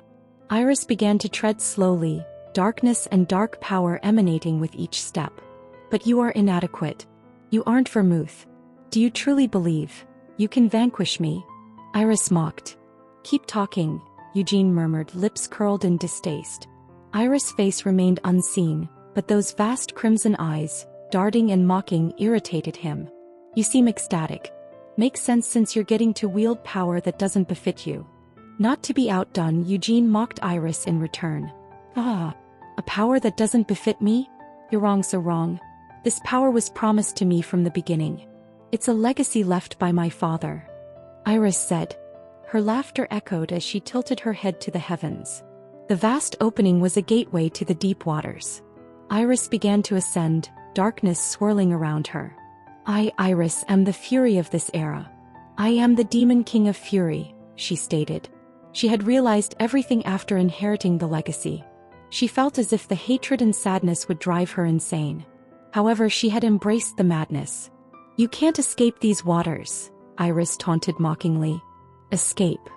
Iris began to tread slowly, darkness and dark power emanating with each step. "But you are inadequate. You aren't Vermouth. Do you truly believe you can vanquish me?" Iris mocked. "Keep talking," Eugene murmured, lips curled in distaste. Iris' face remained unseen, but those vast crimson eyes, darting and mocking, irritated him. "You seem ecstatic. Makes sense since you're getting to wield power that doesn't befit you." Not to be outdone, Eugene mocked Iris in return. "Ah, a power that doesn't befit me? You're wrong, so wrong. This power was promised to me from the beginning. It's a legacy left by my father," Iris said. Her laughter echoed as she tilted her head to the heavens. The vast opening was a gateway to the deep waters. Iris began to ascend, darkness swirling around her. "I, Iris, am the fury of this era. I am the Demon King of Fury," she stated. She had realized everything after inheriting the legacy. She felt as if the hatred and sadness would drive her insane. However, she had embraced the madness. "You can't escape these waters," Iris taunted mockingly. "Escape?"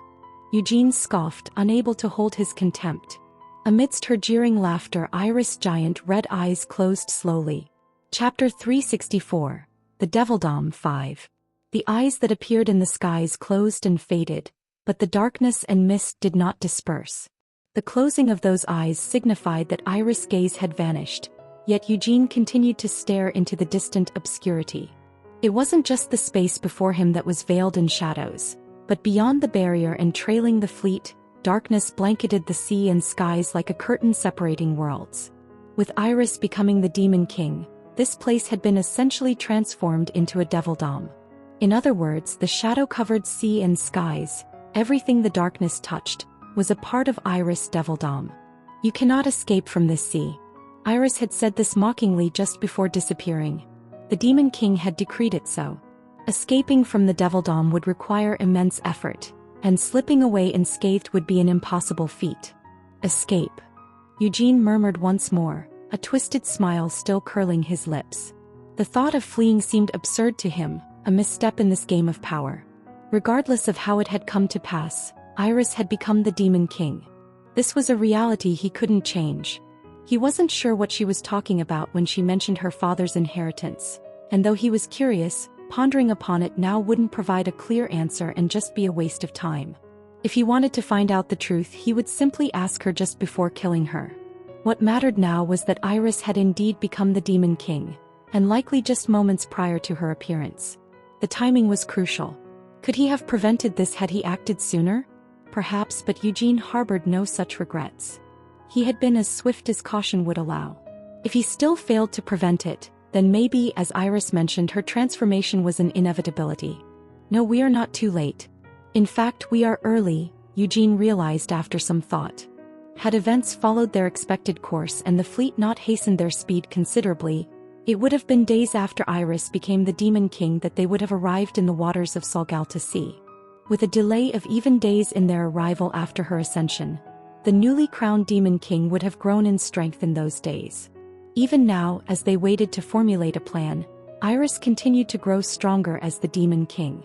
Eugene scoffed, unable to hold his contempt. Amidst her jeering laughter, Iris' giant red eyes closed slowly. Chapter 364. The Devildom 5. The eyes that appeared in the skies closed and faded, but the darkness and mist did not disperse. The closing of those eyes signified that Iris' gaze had vanished, yet Eugene continued to stare into the distant obscurity. It wasn't just the space before him that was veiled in shadows, but beyond the barrier and trailing the fleet, darkness blanketed the sea and skies like a curtain separating worlds. With Iris becoming the Demon King, this place had been essentially transformed into a devildom. In other words, the shadow-covered sea and skies, everything the darkness touched, was a part of Iris' devildom. "You cannot escape from this sea." Iris had said this mockingly just before disappearing. The Demon King had decreed it so. Escaping from the devildom would require immense effort, and slipping away unscathed would be an impossible feat. "Escape," Eugene murmured once more, a twisted smile still curling his lips. The thought of fleeing seemed absurd to him, a misstep in this game of power. Regardless of how it had come to pass, Iris had become the Demon King. This was a reality he couldn't change. He wasn't sure what she was talking about when she mentioned her father's inheritance, and though he was curious, pondering upon it now wouldn't provide a clear answer and just be a waste of time. If he wanted to find out the truth, he would simply ask her just before killing her. What mattered now was that Iris had indeed become the Demon King, and likely just moments prior to her appearance. The timing was crucial. Could he have prevented this had he acted sooner? Perhaps, but Eugene harbored no such regrets. He had been as swift as caution would allow. If he still failed to prevent it, then maybe, as Iris mentioned, her transformation was an inevitability. No, we are not too late. In fact, we are early, Eugene realized after some thought. Had events followed their expected course and the fleet not hastened their speed considerably, it would have been days after Iris became the Demon King that they would have arrived in the waters of Salgalta Sea. With a delay of even days in their arrival after her ascension, the newly crowned Demon King would have grown in strength in those days. Even now, as they waited to formulate a plan, Iris continued to grow stronger as the Demon King.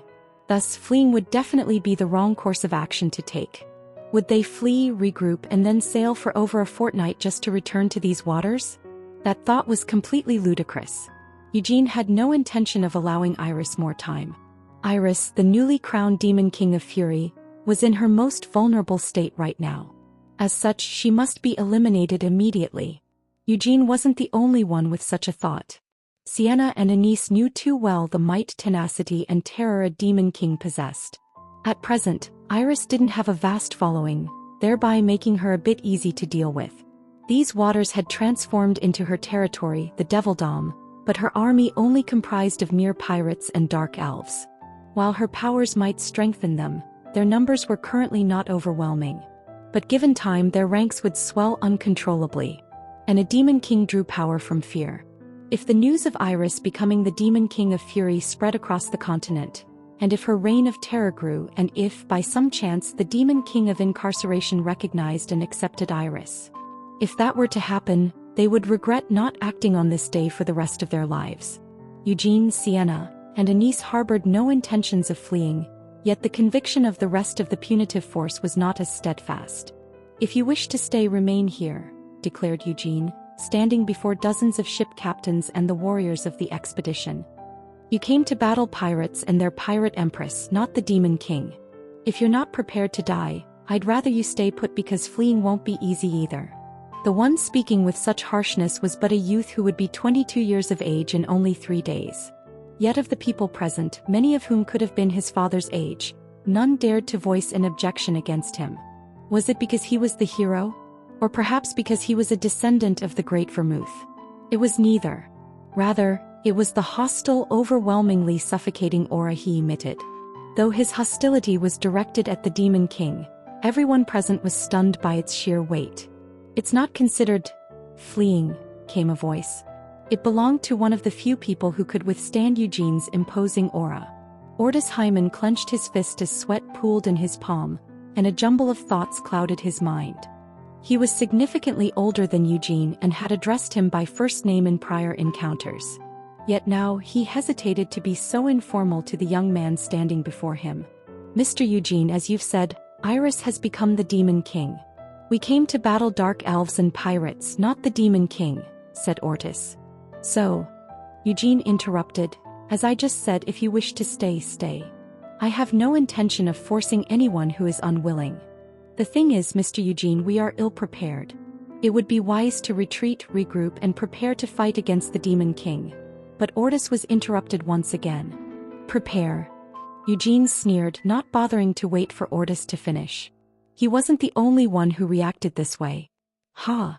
Thus, fleeing would definitely be the wrong course of action to take. Would they flee, regroup, and then sail for over a fortnight just to return to these waters? That thought was completely ludicrous. Eugene had no intention of allowing Iris more time. Iris, the newly crowned Demon King of Fury, was in her most vulnerable state right now. As such, she must be eliminated immediately. Eugene wasn't the only one with such a thought. Sienna and Anise knew too well the might, tenacity, and terror a Demon King possessed. At present, Iris didn't have a vast following, thereby making her a bit easy to deal with. These waters had transformed into her territory, the Devildom, but her army only comprised of mere pirates and dark elves. While her powers might strengthen them, their numbers were currently not overwhelming. But given time, their ranks would swell uncontrollably. And a Demon King drew power from fear. If the news of Iris becoming the Demon King of Fury spread across the continent, and if her reign of terror grew, and if, by some chance, the Demon King of Incarceration recognized and accepted Iris. If that were to happen, they would regret not acting on this day for the rest of their lives. Eugene, Sienna, and Anise harbored no intentions of fleeing, yet the conviction of the rest of the punitive force was not as steadfast. "If you wish to stay, remain here," declared Eugene, standing before dozens of ship captains and the warriors of the expedition. "You came to battle pirates and their pirate empress, not the Demon King. If you're not prepared to die, I'd rather you stay put because fleeing won't be easy either." The one speaking with such harshness was but a youth who would be 22 years of age in only 3 days. Yet of the people present, many of whom could have been his father's age, none dared to voice an objection against him. Was it because he was the hero? Or perhaps because he was a descendant of the Great Vermouth? It was neither. Rather, it was the hostile, overwhelmingly suffocating aura he emitted. Though his hostility was directed at the Demon King, everyone present was stunned by its sheer weight. "It's not considered fleeing," came a voice. It belonged to one of the few people who could withstand Eugene's imposing aura. Ortis Hyman clenched his fist as sweat pooled in his palm, and a jumble of thoughts clouded his mind. He was significantly older than Eugene and had addressed him by first name in prior encounters. Yet now he hesitated to be so informal to the young man standing before him. "Mr. Eugene, as you've said, Iris has become the Demon King. We came to battle dark elves and pirates, not the Demon King," said Ortis. "So," Eugene interrupted, "as I just said, if you wish to stay, stay. I have no intention of forcing anyone who is unwilling. The thing is, Mr. Eugene, we are ill-prepared. It would be wise to retreat, regroup, and prepare to fight against the Demon King." But Ortis was interrupted once again. "Prepare?" Eugene sneered, not bothering to wait for Ortis to finish. He wasn't the only one who reacted this way. "Ha!"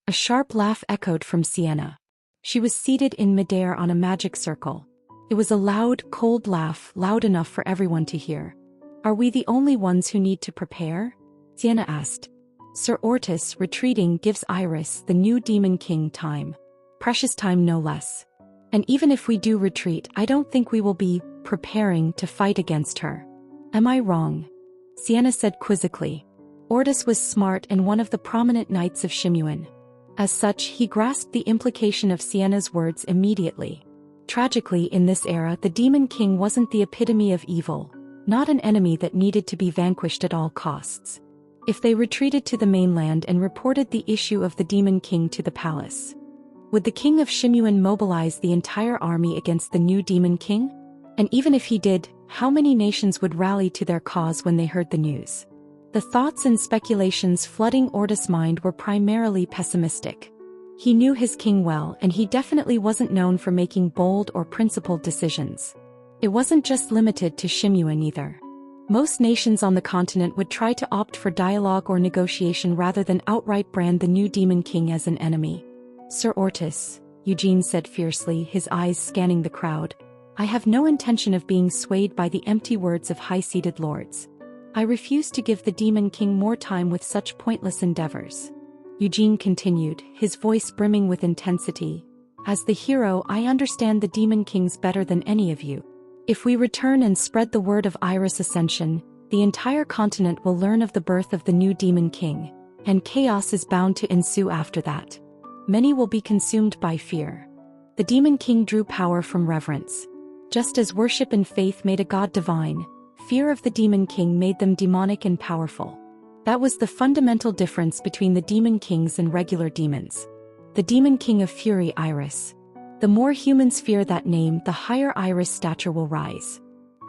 A sharp laugh echoed from Sienna. She was seated in midair on a magic circle. It was a loud, cold laugh, loud enough for everyone to hear. "Are we the only ones who need to prepare?" Sienna asked. "Sir Ortis, retreating gives Iris, the new Demon King, time. Precious time, no less. And even if we do retreat, I don't think we will be preparing to fight against her. Am I wrong?" Sienna said quizzically. Ortis was smart and one of the prominent knights of Shimuan. As such, he grasped the implication of Sienna's words immediately. Tragically, in this era, the Demon King wasn't the epitome of evil, not an enemy that needed to be vanquished at all costs. If they retreated to the mainland and reported the issue of the Demon King to the palace, would the King of Shimuan mobilize the entire army against the new Demon King? And even if he did, how many nations would rally to their cause when they heard the news? The thoughts and speculations flooding Ortis' mind were primarily pessimistic. He knew his king well, and he definitely wasn't known for making bold or principled decisions. It wasn't just limited to Shimuan either. Most nations on the continent would try to opt for dialogue or negotiation rather than outright brand the new demon king as an enemy. "Sir Ortis," Eugene said fiercely, his eyes scanning the crowd, "I have no intention of being swayed by the empty words of high-seated lords. I refuse to give the demon king more time with such pointless endeavors." Eugene continued, his voice brimming with intensity. "As the hero, I understand the demon kings better than any of you. If we return and spread the word of Iris' ascension, the entire continent will learn of the birth of the new demon king, and chaos is bound to ensue after that. Many will be consumed by fear." The demon king drew power from reverence. Just as worship and faith made a god divine, fear of the demon king made them demonic and powerful. That was the fundamental difference between the demon kings and regular demons. The demon king of fury, Iris. The more humans fear that name, the higher Iris' stature will rise.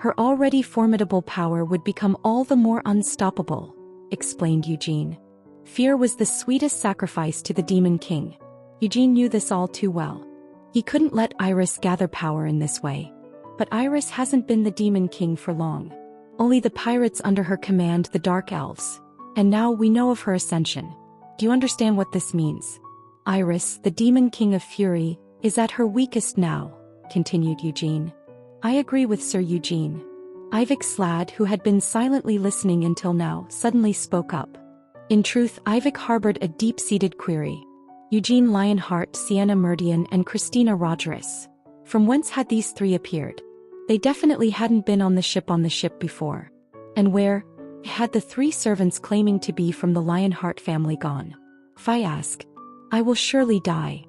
Her already formidable power would become all the more unstoppable, explained Eugene. Fear was the sweetest sacrifice to the demon king. Eugene knew this all too well. He couldn't let Iris gather power in this way. But Iris hasn't been the demon king for long. Only the pirates under her command, the Dark Elves. And now we know of her ascension. Do you understand what this means? Iris, the demon king of fury, is at her weakest now, continued Eugene. I agree with Sir Eugene. Ivik Slad, who had been silently listening until now, suddenly spoke up. In truth, Ivik harbored a deep-seated query. Eugene Lionheart, Sienna Meridian, and Christina Rogerus. From whence had these three appeared? They definitely hadn't been on the ship before. And where had the three servants claiming to be from the Lionheart family gone? If I ask, I will surely die.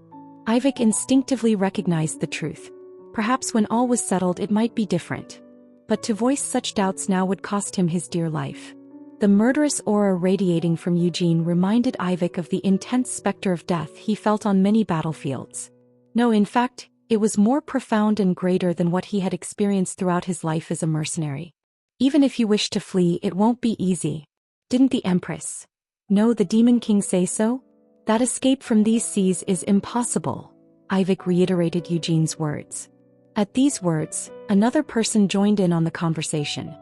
Ivik instinctively recognized the truth. Perhaps when all was settled it might be different. But to voice such doubts now would cost him his dear life. The murderous aura radiating from Eugene reminded Ivik of the intense specter of death he felt on many battlefields. No, in fact, it was more profound and greater than what he had experienced throughout his life as a mercenary. Even if you wish to flee, it won't be easy. Didn't the Empress? No, the Demon King say so? That escape from these seas is impossible, Ivik reiterated Eugene's words. At these words, another person joined in on the conversation.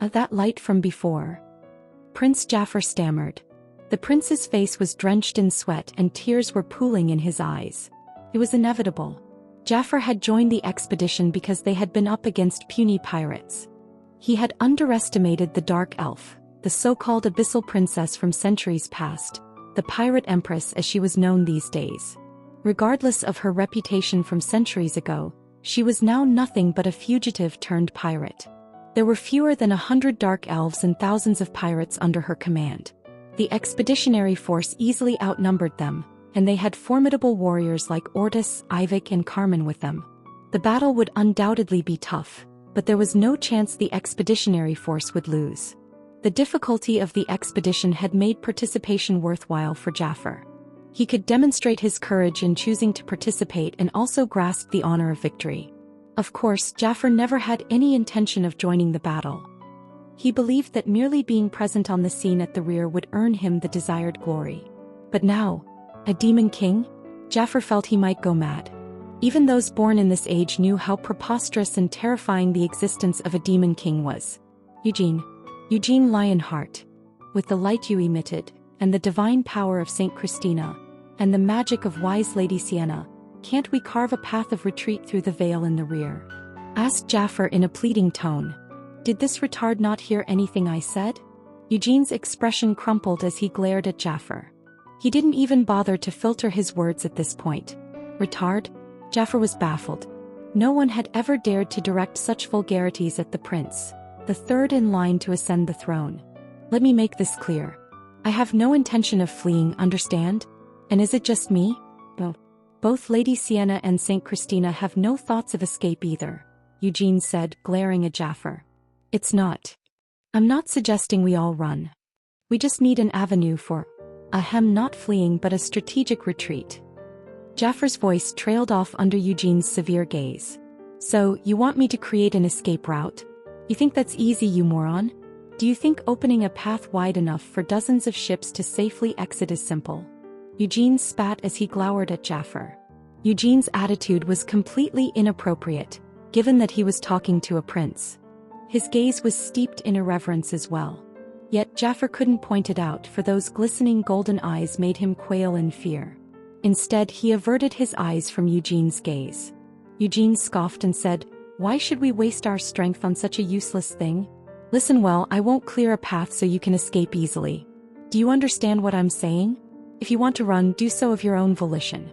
That light from before. Prince Jafar stammered. The prince's face was drenched in sweat and tears were pooling in his eyes. It was inevitable. Jafar had joined the expedition because they had been up against puny pirates. He had underestimated the Dark Elf, the so-called Abyssal Princess from centuries past, the Pirate Empress as she was known these days. Regardless of her reputation from centuries ago, she was now nothing but a fugitive turned pirate. There were fewer than 100 Dark Elves and thousands of pirates under her command. The expeditionary force easily outnumbered them, and they had formidable warriors like Ortis, Ivik, and Carmen with them. The battle would undoubtedly be tough, but there was no chance the expeditionary force would lose. The difficulty of the expedition had made participation worthwhile for Jafar. He could demonstrate his courage in choosing to participate and also grasp the honor of victory. Of course, Jafar never had any intention of joining the battle. He believed that merely being present on the scene at the rear would earn him the desired glory. But now, a demon king? Jafar felt he might go mad. Even those born in this age knew how preposterous and terrifying the existence of a demon king was. Eugene Lionheart. With the light you emitted, and the divine power of Saint Christina, and the magic of wise Lady Sienna, can't we carve a path of retreat through the veil in the rear? Asked Jafar in a pleading tone. Did this retard not hear anything I said? Eugene's expression crumpled as he glared at Jafar. He didn't even bother to filter his words at this point. Retard? Jafar was baffled. No one had ever dared to direct such vulgarities at the prince, the third in line to ascend the throne. Let me make this clear. I have no intention of fleeing, understand? And is it just me? Both Lady Sienna and Saint Christina have no thoughts of escape either, Eugene said, glaring at Jafar. It's not. I'm not suggesting we all run. We just need an avenue for, not fleeing but a strategic retreat. Jafar's voice trailed off under Eugene's severe gaze. So, you want me to create an escape route? You think that's easy, you moron? Do you think opening a path wide enough for dozens of ships to safely exit is simple? Eugene spat as he glowered at Jafar. Eugene's attitude was completely inappropriate, given that he was talking to a prince. His gaze was steeped in irreverence as well. Yet Jafar couldn't point it out, for those glistening golden eyes made him quail in fear. Instead, he averted his eyes from Eugene's gaze. Eugene scoffed and said, "Why should we waste our strength on such a useless thing? Listen well, I won't clear a path so you can escape easily. Do you understand what I'm saying? If you want to run, do so of your own volition.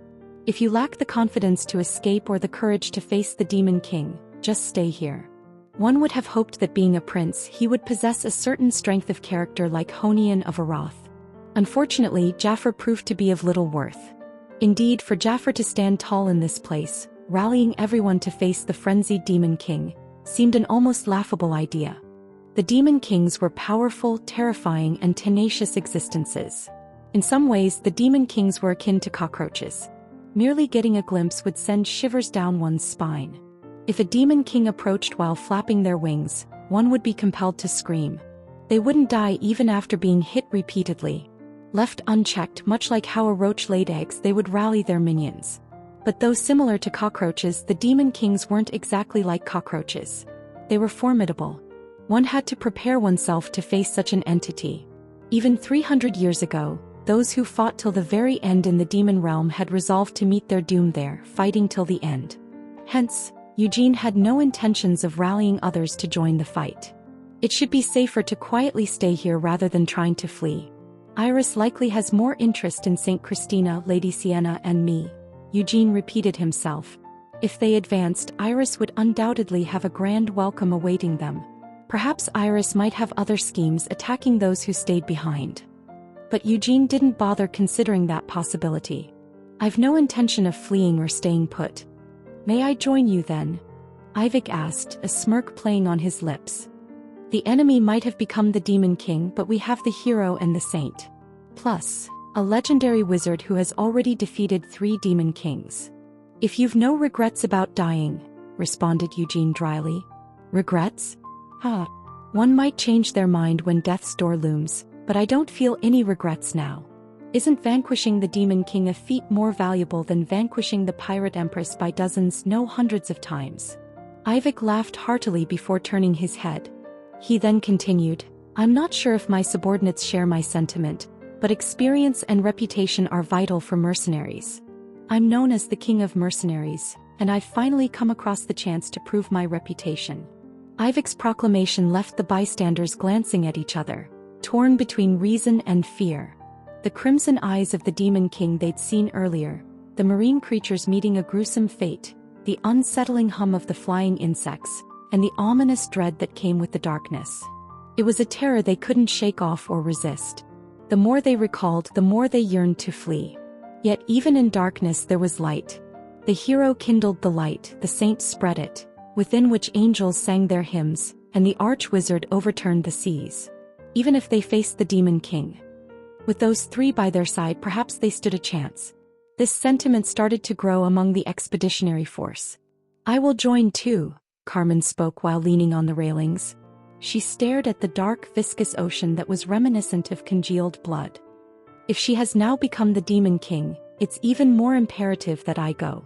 If you lack the confidence to escape or the courage to face the Demon King, just stay here." One would have hoped that being a prince, he would possess a certain strength of character like Honian of Arath. Unfortunately, Jafar proved to be of little worth. Indeed, for Jafar to stand tall in this place, rallying everyone to face the frenzied Demon King, seemed an almost laughable idea. The Demon Kings were powerful, terrifying, and tenacious existences. In some ways, the Demon Kings were akin to cockroaches. Merely getting a glimpse would send shivers down one's spine. If a Demon King approached while flapping their wings, one would be compelled to scream. They wouldn't die even after being hit repeatedly. Left unchecked, much like how a roach laid eggs, they would rally their minions. But though similar to cockroaches, the Demon Kings weren't exactly like cockroaches. They were formidable. One had to prepare oneself to face such an entity. Even 300 years ago, those who fought till the very end in the demon realm had resolved to meet their doom there, fighting till the end. Hence, Eugene had no intentions of rallying others to join the fight. It should be safer to quietly stay here rather than trying to flee. Iris likely has more interest in St. Christina, Lady Sienna, and me, Eugene repeated himself. If they advanced, Iris would undoubtedly have a grand welcome awaiting them. Perhaps Iris might have other schemes attacking those who stayed behind. But Eugene didn't bother considering that possibility. "I've no intention of fleeing or staying put." "May I join you then?" Ivik asked, a smirk playing on his lips. "The enemy might have become the Demon King, but we have the hero and the saint. Plus, a legendary wizard who has already defeated 3 Demon Kings." "If you've no regrets about dying," responded Eugene dryly. "Regrets? One might change their mind when death's door looms, but I don't feel any regrets now. Isn't vanquishing the Demon King a feat more valuable than vanquishing the Pirate Empress by dozens, no hundreds of times?" Ivik laughed heartily before turning his head. He then continued, "I'm not sure if my subordinates share my sentiment, but experience and reputation are vital for mercenaries. I'm known as the King of Mercenaries, and I've finally come across the chance to prove my reputation." Ivik's proclamation left the bystanders glancing at each other, torn between reason and fear. The crimson eyes of the Demon King they'd seen earlier, the marine creatures meeting a gruesome fate, the unsettling hum of the flying insects, and the ominous dread that came with the darkness. It was a terror they couldn't shake off or resist. The more they recalled, the more they yearned to flee. Yet even in darkness there was light. The hero kindled the light, the saint spread it, within which angels sang their hymns, and the arch-wizard overturned the seas. Even if they faced the Demon King, with those 3 by their side, perhaps they stood a chance. This sentiment started to grow among the expeditionary force. "I will join too," Carmen spoke while leaning on the railings. She stared at the dark, viscous ocean that was reminiscent of congealed blood. "If she has now become the Demon King, it's even more imperative that I go.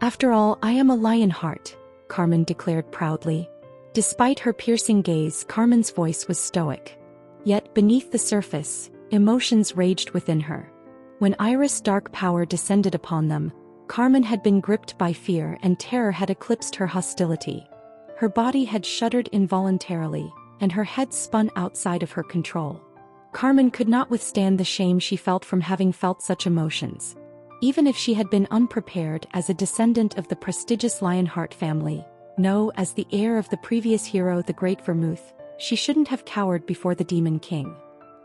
After all, I am a Lionheart," Carmen declared proudly. Despite her piercing gaze, Carmen's voice was stoic. Yet beneath the surface, emotions raged within her. When Iris' dark power descended upon them, Carmen had been gripped by fear and terror had eclipsed her hostility. Her body had shuddered involuntarily, and her head spun outside of her control. Carmen could not withstand the shame she felt from having felt such emotions. Even if she had been unprepared as a descendant of the prestigious Lionheart family, no, as the heir of the previous hero, the Great Vermouth, she shouldn't have cowered before the Demon King.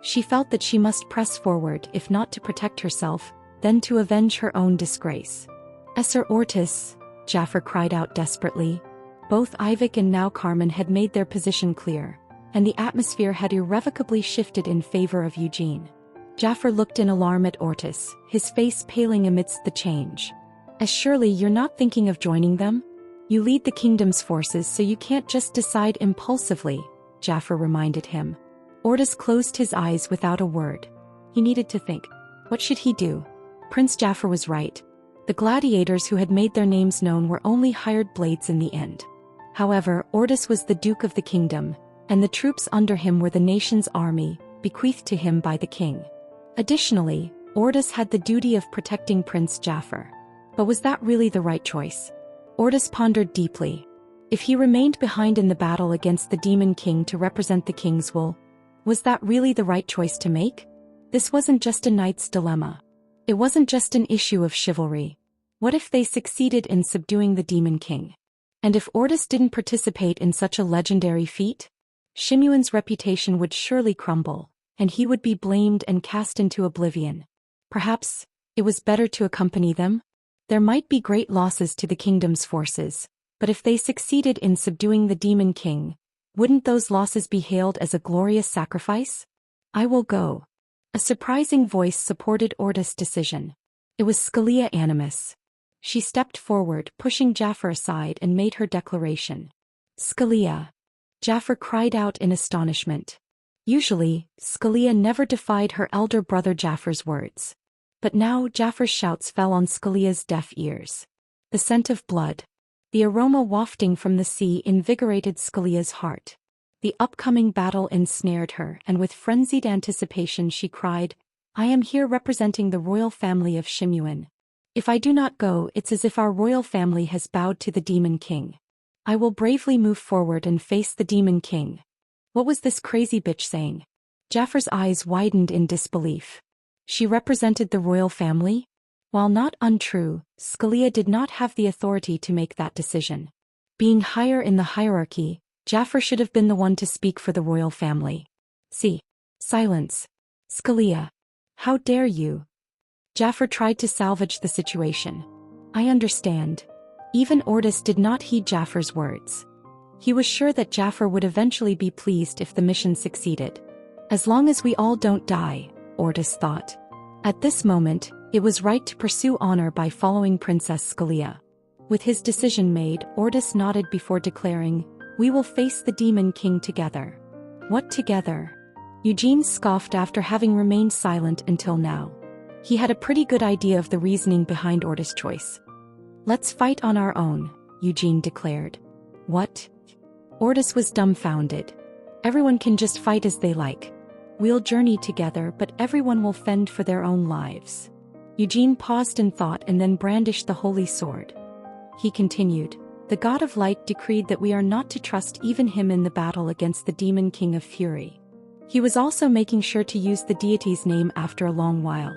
She felt that she must press forward, if not to protect herself, then to avenge her own disgrace. "Esser Ortis," Jafar cried out desperately. Both Ivik and now Carmen had made their position clear, and the atmosphere had irrevocably shifted in favor of Eugene. Jafar looked in alarm at Ortis, his face paling amidst the change. "As surely you're not thinking of joining them? You lead the kingdom's forces, so you can't just decide impulsively," Jafar reminded him. Ordis closed his eyes without a word. He needed to think. What should he do? Prince Jafar was right. The gladiators who had made their names known were only hired blades in the end. However, Ordis was the Duke of the kingdom, and the troops under him were the nation's army, bequeathed to him by the king. Additionally, Ordis had the duty of protecting Prince Jafar. But was that really the right choice? Ordis pondered deeply. If he remained behind in the battle against the Demon King to represent the king's will, was that really the right choice to make? This wasn't just a knight's dilemma. It wasn't just an issue of chivalry. What if they succeeded in subduing the Demon King? And if Ordis didn't participate in such a legendary feat? Shimuan's reputation would surely crumble, and he would be blamed and cast into oblivion. Perhaps it was better to accompany them? There might be great losses to the kingdom's forces, but if they succeeded in subduing the Demon King, wouldn't those losses be hailed as a glorious sacrifice? I will go. A surprising voice supported Ordis' decision. It was Scalia Animus. She stepped forward, pushing Jafar aside, and made her declaration. Scalia. Jafar cried out in astonishment. Usually, Scalia never defied her elder brother Jafar's words. But now Jafar's shouts fell on Scalia's deaf ears. The scent of blood. The aroma wafting from the sea invigorated Scalia's heart. The upcoming battle ensnared her, and with frenzied anticipation she cried, I am here representing the royal family of Shimuan. If I do not go, it's as if our royal family has bowed to the Demon King. I will bravely move forward and face the Demon King. What was this crazy bitch saying? Jafar's eyes widened in disbelief. She represented the royal family? While not untrue, Scalia did not have the authority to make that decision. Being higher in the hierarchy, Jafar should have been the one to speak for the royal family. Silence. Scalia. How dare you? Jafar tried to salvage the situation. I understand. Even Ordis did not heed Jafar's words. He was sure that Jafar would eventually be pleased if the mission succeeded. As long as we all don't die, Ordis thought. At this moment, it was right to pursue honor by following Princess Scalia. With his decision made, Ordis nodded before declaring, We will face the Demon King together. What together? Eugene scoffed after having remained silent until now. He had a pretty good idea of the reasoning behind Ordis' choice. Let's fight on our own, Eugene declared. What? Ordis was dumbfounded. Everyone can just fight as they like. We'll journey together, but everyone will fend for their own lives. Eugene paused in thought and then brandished the holy sword. He continued, The God of Light decreed that we are not to trust even him in the battle against the Demon King of Fury. He was also making sure to use the deity's name after a long while.